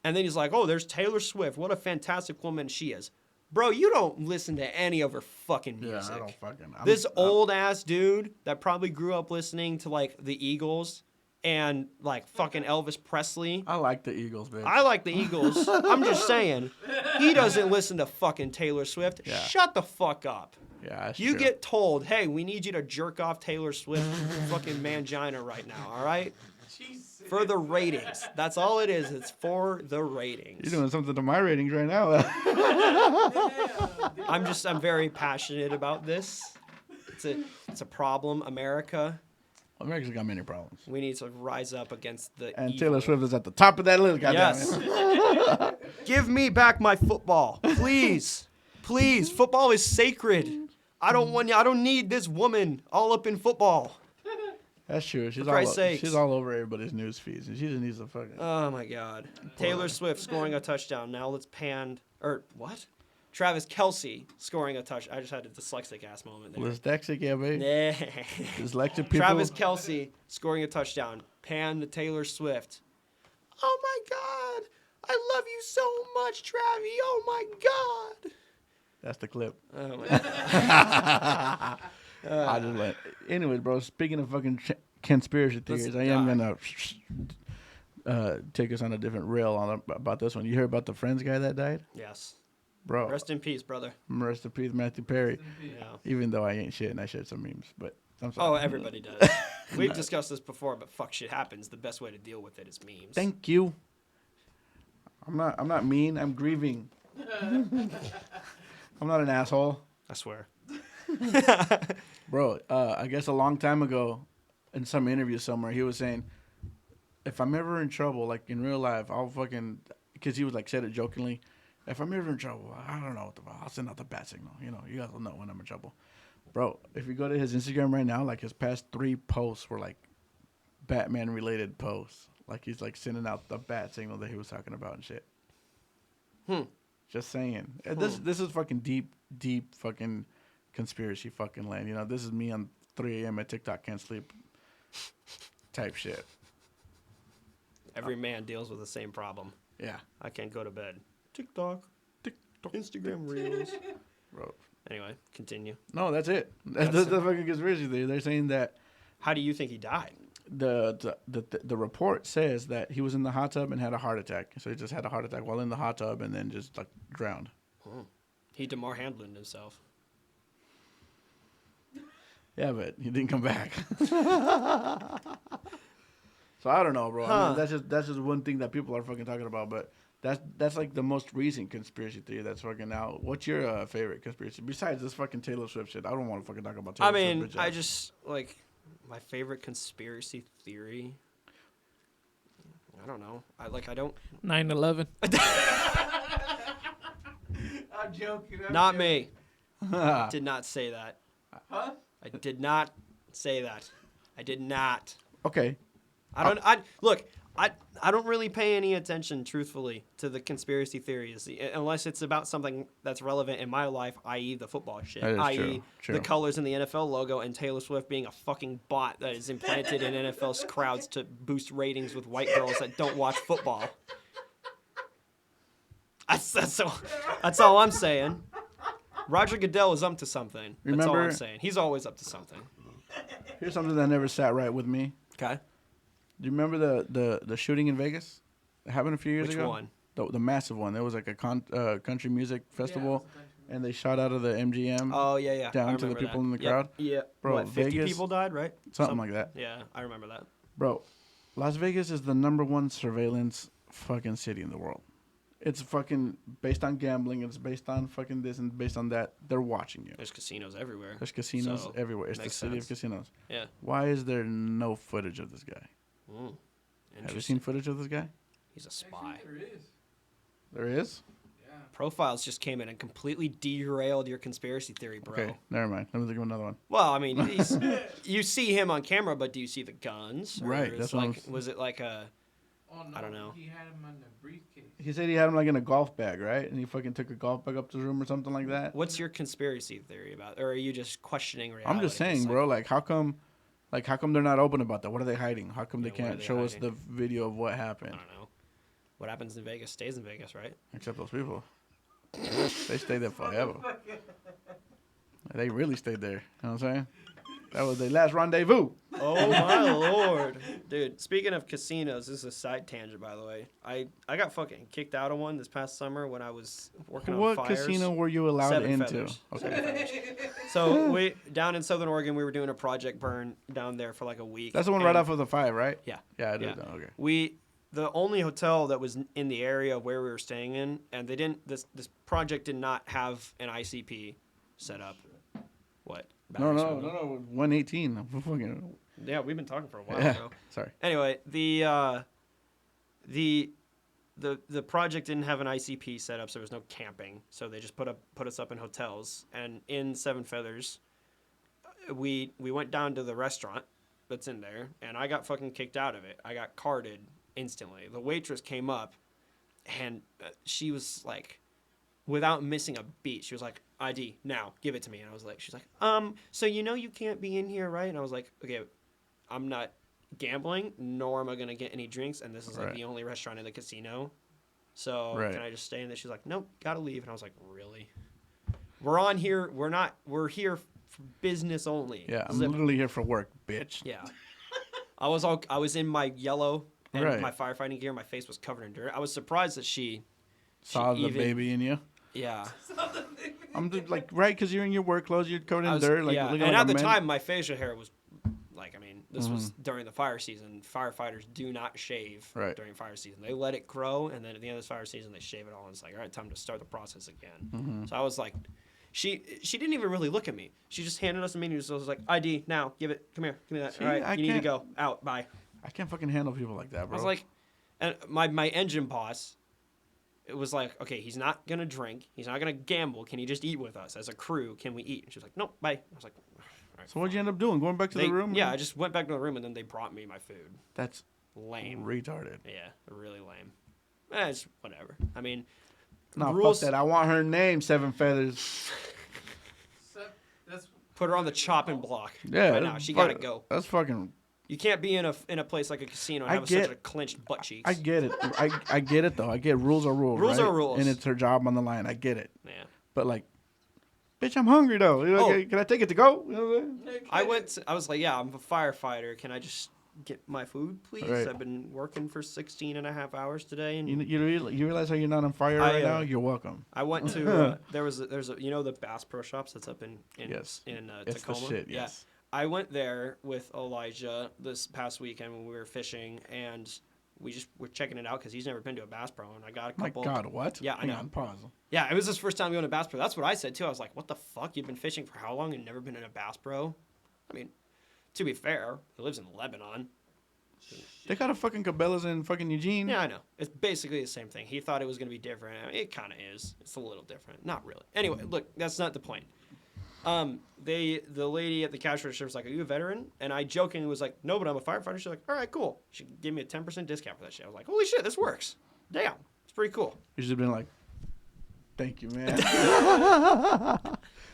And then he's like, oh, there's Taylor Swift. What a fantastic woman she is. Bro, you don't listen to any of her fucking music. Yeah, I don't fucking... This old-ass dude that probably grew up listening to, the Eagles and, fucking Elvis Presley. I like the Eagles, bitch. I like the Eagles. I'm just saying. He doesn't listen to fucking Taylor Swift. Yeah. Shut the fuck up. Yeah, that's You true. get told, hey, we need you to jerk off Taylor Swift fucking mangina right now, all right? Jesus. For the ratings. That's all it is. It's for the ratings. You're doing something to my ratings right now. I'm very passionate about this. It's a problem, America. America's got many problems. We need to rise up against the And evil. Taylor Swift is at the top of that list, goddammit. Yes. Give me back my football. Please. Please. Football is sacred. I don't need this woman all up in football. That's true. She's Christ's sakes. she's all over everybody's news feeds, and she just needs to fucking... Oh, my God. Taylor Swift scoring a touchdown. Now let's what? Travis Kelce scoring a touch. I just had a dyslexic-ass moment there. Dyslexic, yeah, baby. Dyslexic people. Travis Kelce scoring a touchdown. Pan to Taylor Swift. Oh, my God. I love you so much, Travi. Oh, my God. That's the clip. Oh, my God. I just let. Anyways, bro. Speaking of fucking conspiracy theories, Listen, I am gonna take us on a different rail about this one. You heard about the Friends guy that died, Yes. bro? Rest in peace, brother. Rest in peace, Matthew Perry. Yeah. Even though I ain't shit and I shared some memes, but I'm sorry. Oh, everybody does. We've discussed this before, but fuck shit happens. The best way to deal with it is memes. Thank you. I'm not mean. I'm grieving. I'm not an asshole. I swear. Bro, I guess a long time ago, in some interview somewhere, he was saying, if I'm ever in trouble, like in real life, I'll fucking, because he was like said it jokingly, if I'm ever in trouble, I don't know what the fuck, I'll send out the bat signal. You know, you guys will know when I'm in trouble. Bro, if you go to his Instagram right now, like his past 3 posts were like Batman related posts. Like he's like sending out the bat signal that he was talking about and shit. Just saying. This is fucking deep fucking conspiracy fucking land. You know, this is me on 3 a.m. at TikTok, can't sleep type shit. Every man deals with the same problem. Yeah. I can't go to bed. TikTok. Instagram Reels. Bro. Anyway, continue. No, that's it. That's the fucking conspiracy theory. They're saying that How do you think he died? the report says that he was in the hot tub and had a heart attack. So he just had a heart attack while in the hot tub and then just like drowned. He DeMar Hamlin himself. Yeah, but he didn't come back. So I don't know, bro. I mean, that's just one thing that people are fucking talking about. But that's like the most recent conspiracy theory that's fucking out. What's your favorite conspiracy besides this fucking Taylor Swift shit? I don't want to fucking talk about Taylor Swift. I just like my favorite conspiracy theory. I don't know. I don't. 9/11. I'm joking. Not me. Ah. Did not say that. Huh? I did not say that. I did not. Okay. I don't really pay any attention, truthfully, to the conspiracy theories unless it's about something that's relevant in my life, i.e. the football shit, That is i.e. true. the colors in the NFL logo and Taylor Swift being a fucking bot that is implanted in NFL's crowds to boost ratings with white girls that don't watch football. That's all I'm saying. Roger Goodell is up to something. That's all I'm saying. He's always up to something. Here's something that never sat right with me. Okay. Do you remember the shooting in Vegas? It happened a few years ago. Which one? The massive one. There was like a country music festival, and they shot out of the MGM. Oh, yeah. Down to the people in the crowd. Yeah. Bro, What, 50 Vegas- people died, right? Something like that. Yeah, I remember that. Bro, Las Vegas is the #1 surveillance fucking city in the world. It's fucking based on gambling. It's based on fucking this and based on that. They're watching you. There's casinos everywhere. There's casinos So, everywhere. It's the makes city of sense. casinos. Yeah. Why is there no footage of this guy? Have you Interesting. seen footage of this guy? He's a spy. Actually, there is. There is? Yeah. Profiles just came in and completely derailed your conspiracy theory, bro. Okay, never mind. Let me think of another one. Well, I mean, you see him on camera, but do you see the guns? Or Right, is that's what like, was it like a? Oh no. I don't know. He had him on the briefcase. He said he had him like in a golf bag, right? And he fucking took a golf bag up to his room or something like that. What's your conspiracy theory about? Or are you just questioning reality? I'm just saying, It's bro. Like, how come they're not open about that? What are they hiding? How come they Yeah, what are can't they show us hiding? the video of what I happened? don't know. What happens in Vegas stays in Vegas, right? Except those people. They stayed there forever. They really stayed there. You know what I'm saying? That was their last rendezvous. Oh my lord, dude! Speaking of casinos, this is a side tangent, by the way. I got fucking kicked out of one this past summer when I was working on What fires. casino were you allowed Seven into? Feathers. Okay. Seven Feathers. So we down in Southern Oregon, we were doing a project burn down there for like a week. That's the one right and off of the 5, right? Yeah. Yeah, I do. Yeah. Know. Okay. The only hotel that was in the area where we were staying in, and they didn't. This project did not have an ICP set up. What? No. Batteries running? 118. Fucking- Yeah, we've been talking for a while Yeah. now. Sorry. Anyway, the project didn't have an ICP set up, so there was no camping. So they just put us up in hotels. And in Seven Feathers, we went down to the restaurant that's in there, and I got fucking kicked out of it. I got carded instantly. The waitress came up, and she was like, without missing a beat, she was like, ID, now, give it to me. And I was like, she's like, so you can't be in here, right? And I was like, okay, I'm not gambling, nor am I going to get any drinks, and this is like Right. the only restaurant in the casino. So Right. can I just stay in there? She's like, nope, gotta leave. And I was like, really? We're here for business only. Yeah, I'm Zip. literally here for work, bitch. Yeah. I was in my yellow and Right. my firefighting gear. My face was covered in dirt. I was surprised that she Saw the even- baby in you. yeah. I'm just like, right, because you're in your work clothes, you're covered in dirt. Like, yeah, looking and like at a the man. time, my facial hair was like, I mean, this was during the fire season. Firefighters do not shave Right. during fire season. They let it grow, and then at the end of the fire season, they shave it all. And it's like, all right, time to start the process again. So I was like, she didn't even really look at me. She just handed us a menu. So I was like, ID now, give it, come here, give me that. See, all right, I you need to can't- go out. Bye. I can't fucking handle people like that, bro. I was like, and my engine boss, it was like, okay, he's not gonna drink, he's not gonna gamble. Can he just eat with us as a crew? Can we eat? And she was like, nope, bye. I was like, all right. So what'd you end up doing? Going back to the room? Yeah, I just went back to the room and then they brought me my food. That's Lame. retarded. Yeah, really lame. It's whatever. I mean, No, rules. fuck that. I want her name, Seven Feathers. That's Put her on the chopping block. Yeah. Right now, she gotta fuck- go. That's fucking. You can't be in a place like a casino and I have get- such a clenched butt cheeks. I get it. I get it though. I get rules are rules. Rules right? are rules. And it's her job on the line. I get it. Yeah. But like, bitch, I'm hungry though. You know, Oh. can I take it to go? You know what I'm saying? I was like, yeah, I'm a firefighter. Can I just get my food, please? Right. I've been working for 16 and a half hours today. And You realize how you're not on fire I, right now? uh, You're welcome. I went to, there's a, you know, the Bass Pro Shops that's up in Yes. It's Tacoma? the shit, Yeah. yes. I went there with Elijah this past weekend when we were fishing, and we're checking it out because he's never been to a Bass Pro, and I got a My couple. God, what? Yeah, I Hang know. on, pause. Yeah, it was his first time going to Bass Pro. That's what I said too. I was like, "What the fuck? You've been fishing for how long and never been in a Bass Pro?" I mean, to be fair, he lives in Lebanon. They got a fucking Cabela's in fucking Eugene. Yeah, I know. It's basically the same thing. He thought it was going to be different. I mean, it kind of is. It's a little different. Not really. Anyway, look, that's not the point. The lady at the cash register was like, "Are you a veteran?" And I jokingly was like, "No, but I'm a firefighter." She's like, "All right, cool." She gave me a 10% discount for that shit. I was like, "Holy shit, this works!" Damn, it's pretty cool. You should have been like, thank you, man.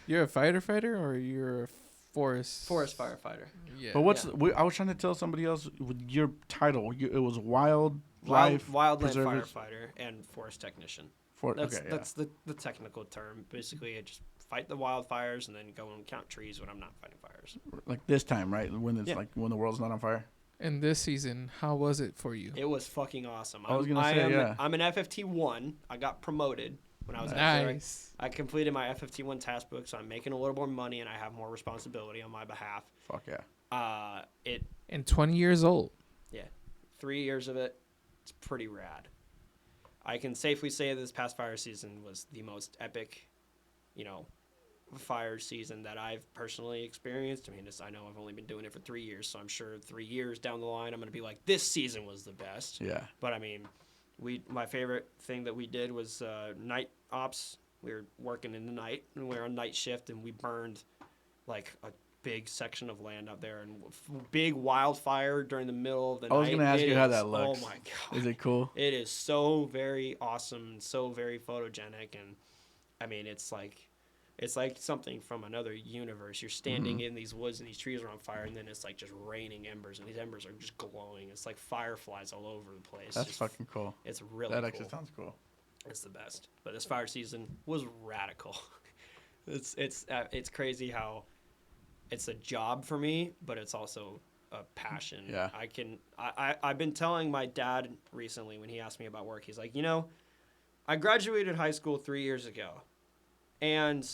You're a fighter or you're a forest Firefighter. Yeah. But what's Yeah. I was trying to tell somebody else with your title. It was wildland Wildland preservers firefighter and forest technician. for That's okay, that's the technical term. Basically, I just fight the wildfires and then go and count trees when I'm not fighting fires. yeah. Like this time, right? When it's Yeah. like when the world's not on fire. And this season, how was it for you? It was fucking awesome. I was gonna say, yeah. I'm an FFT1. I got promoted when I was out there. Nice. I completed my FFT1 task book, so I'm making a little more money and I have more responsibility on my behalf. Fuck yeah. And 20 years old. 3 years of it, it's pretty rad. I can safely say this past fire season was the most epic, fire season that I've personally experienced. I mean, I know I've only been doing it for 3 years, so I'm sure 3 years down the line, I'm going to be like, this season was the best. Yeah. But I mean, my favorite thing that we did was night ops. We were working in the night, and we were on night shift, and we burned like a big section of land up there, and big wildfire during the middle of the night. I was gonna ask It you how is- that looks. Oh my god! Is it cool? It is so very awesome and so very photogenic, and I mean, it's like something from another universe. You're standing in these woods and these trees are on fire, and then it's like just raining embers, and these embers are just glowing. It's like fireflies all over the place. That's Just- fucking cool. It's really That cool. actually sounds cool. It's the best. But this fire season was radical. It's crazy how it's a job for me, but it's also a passion. Yeah. I've been telling my dad recently when he asked me about work, he's like, I graduated high school 3 years ago, and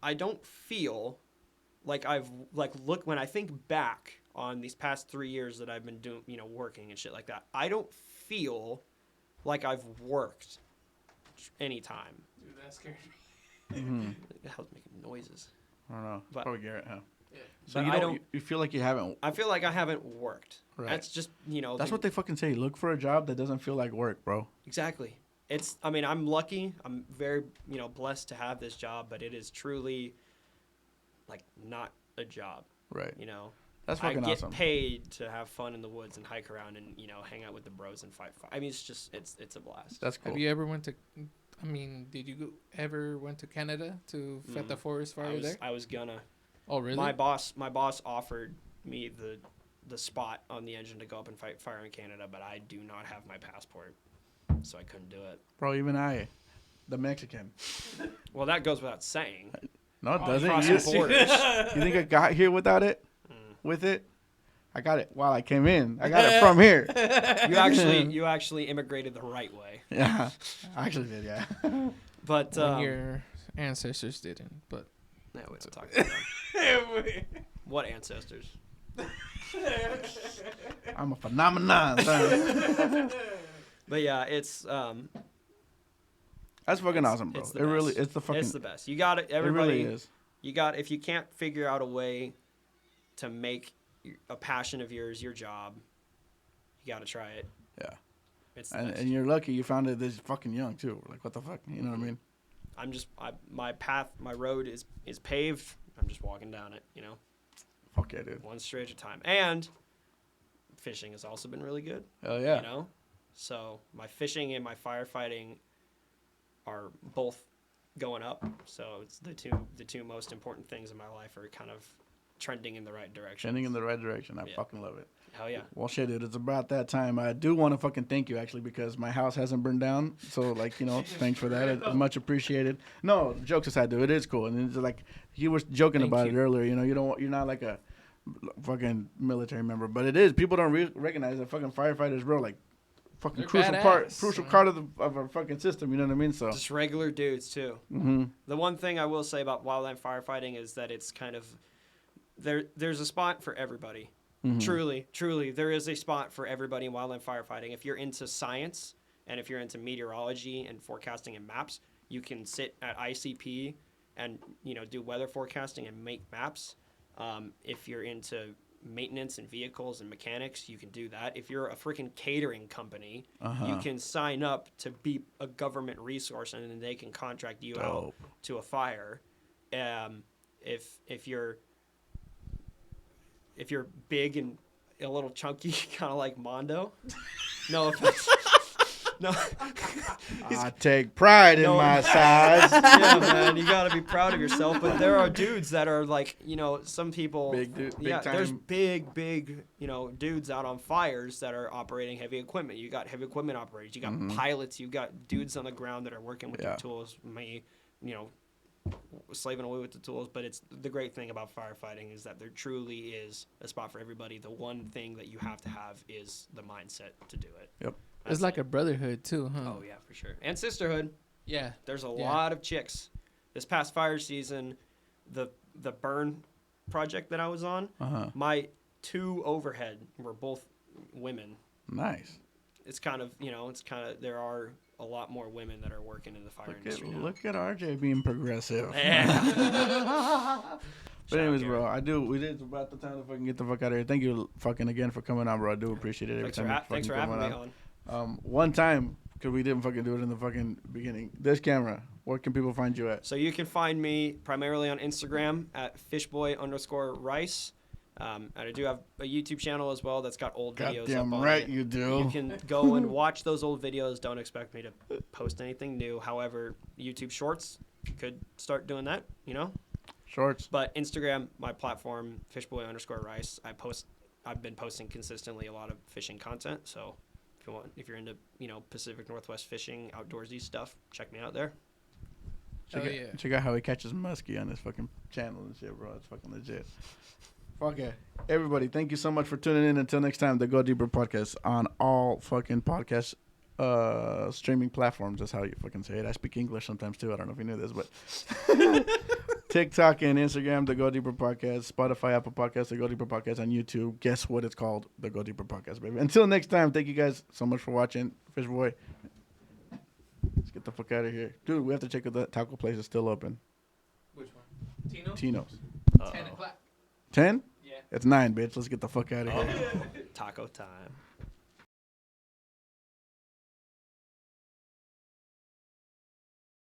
I don't feel like look, when I think back on these past 3 years that I've been doing, working and shit like that, I don't feel like I've worked any time. Dude, that scared me. The hell's making noises? I don't know. But- Probably Garrett, huh? Yeah. So But you I don't. You feel like you haven't. I feel like I haven't worked. Right. That's just, That's what they fucking say. Look for a job that doesn't feel like work, bro. Exactly. I'm lucky. I'm very, blessed to have this job, but it is truly like not a job, Right. That's I fucking get awesome. paid to have fun in the woods and hike around and, hang out with the bros and fight. I mean, it's a blast. That's cool. Have you ever went to? I mean, did you ever went to Canada to fight the forest fire there? I was gonna. Oh, really? My boss offered me the spot on the engine to go up and fight fire in Canada, but I do not have my passport, so I couldn't do it. Bro, even I, the Mexican. Well, that goes without saying. No, it doesn't. Crossing You, borders. you think I got here without it? With it? I got it while I came in. I got it from here. You actually immigrated the right way. Yeah. I actually did, yeah. But when you're ancestors didn't, but No, we don't talk about that. What ancestors? I'm a phenomenon. Son. But yeah, it's That's fucking awesome, bro. it's It the really, best. it's the fucking. It's the best. You got it. It Everybody. really is. You got. If you can't figure out a way to make a passion of yours your job, you got to try it. Yeah. It's the And, best. and you're lucky you found it this fucking young too. Like what the fuck? You know what I mean? I'm just my path, my road is paved. I'm just walking down it. You know, Fuck yeah, dude. one straight at a time. And fishing has also been really good. Hell yeah. You know, so my fishing and my firefighting are both going up. So it's the two most important things in my life are kind of trending in the right direction. Trending in the right direction. I Yeah. fucking love it. Hell yeah. Well, shit, dude. It's about that time. I do want to fucking thank you actually because my house hasn't burned down. So like, you know, thanks for that. It's much appreciated. No, jokes aside, dude. It is cool. And it's like you were joking Thank about you. it earlier. You know, you're not like a fucking military member, but it is. People don't recognize that fucking firefighters, bro. Like fucking They're crucial badass, part of our fucking system. You know what I mean? So. Just regular dudes too. Mm-hmm. The one thing I will say about wildland firefighting is that it's kind of there's a spot for everybody. Mm-hmm. Truly, there is a spot for everybody in wildland firefighting. If you're into science and if you're into meteorology and forecasting and maps, you can sit at ICP and do weather forecasting and make maps. If you're into maintenance and vehicles and mechanics, you can do that. If you're a freaking catering company, you can sign up to be a government resource and then they can contract you out to a fire. If you're big and a little chunky, kind of like Mondo, no offense. No, I take pride in my size. yeah, man, you gotta be proud of yourself. But there are dudes that are like, some people. Big dude, big yeah, there's time. big, dudes out on fires that are operating heavy equipment. You got heavy equipment operators. You got pilots. You got dudes on the ground that are working with Yeah. their tools. Me, slaving away with the tools. But it's the great thing about firefighting is that there truly is a spot for everybody. The one thing that you have to have is the mindset to do it. Yep. It's like a brotherhood too, huh? Oh yeah, for sure. And sisterhood. Yeah. There's a Yeah. lot of chicks. This past fire season, the burn project that I was on, my 2 overhead were both women. Nice. It's kind of there are a lot more women that are working in the fire industry now. Look at RJ being progressive. Yeah. But anyways, bro, we did about the time to fucking get the fuck out of here. Thank you fucking again for coming on, bro. I do appreciate it every time. Thanks for having me on. One time, because we didn't fucking do it in the fucking beginning. This camera, where can people find you at? So you can find me primarily on Instagram at FishBoy_Rice. And I do have a YouTube channel as well that's got old videos Goddamn up on right it. you do. You can go and watch those old videos. Don't expect me to post anything new. However, YouTube Shorts could start doing that, Shorts. But Instagram, my platform, FishBoy_Rice. I've been posting consistently a lot of fishing content. So if you're into, Pacific Northwest fishing, outdoorsy stuff, check me out there. Check out how he catches muskie on his fucking channel and shit, bro. It's fucking legit. Fuck yeah. Everybody, thank you so much for tuning in. Until next time, the Go Deeper podcast on all fucking podcast streaming platforms. That's how you fucking say it. I speak English sometimes too. I don't know if you knew this, but TikTok and Instagram, the Go Deeper podcast, Spotify, Apple Podcasts, the Go Deeper podcast, on YouTube. Guess what it's called? The Go Deeper podcast, baby. Until next time, thank you guys so much for watching. FishBoy, let's get the fuck out of here. Dude, we have to check if the taco place is still open. Which one? Tino? Tino's. 10 o'clock. 10? Yeah. It's 9, bitch. Let's get the fuck out of here. Taco time.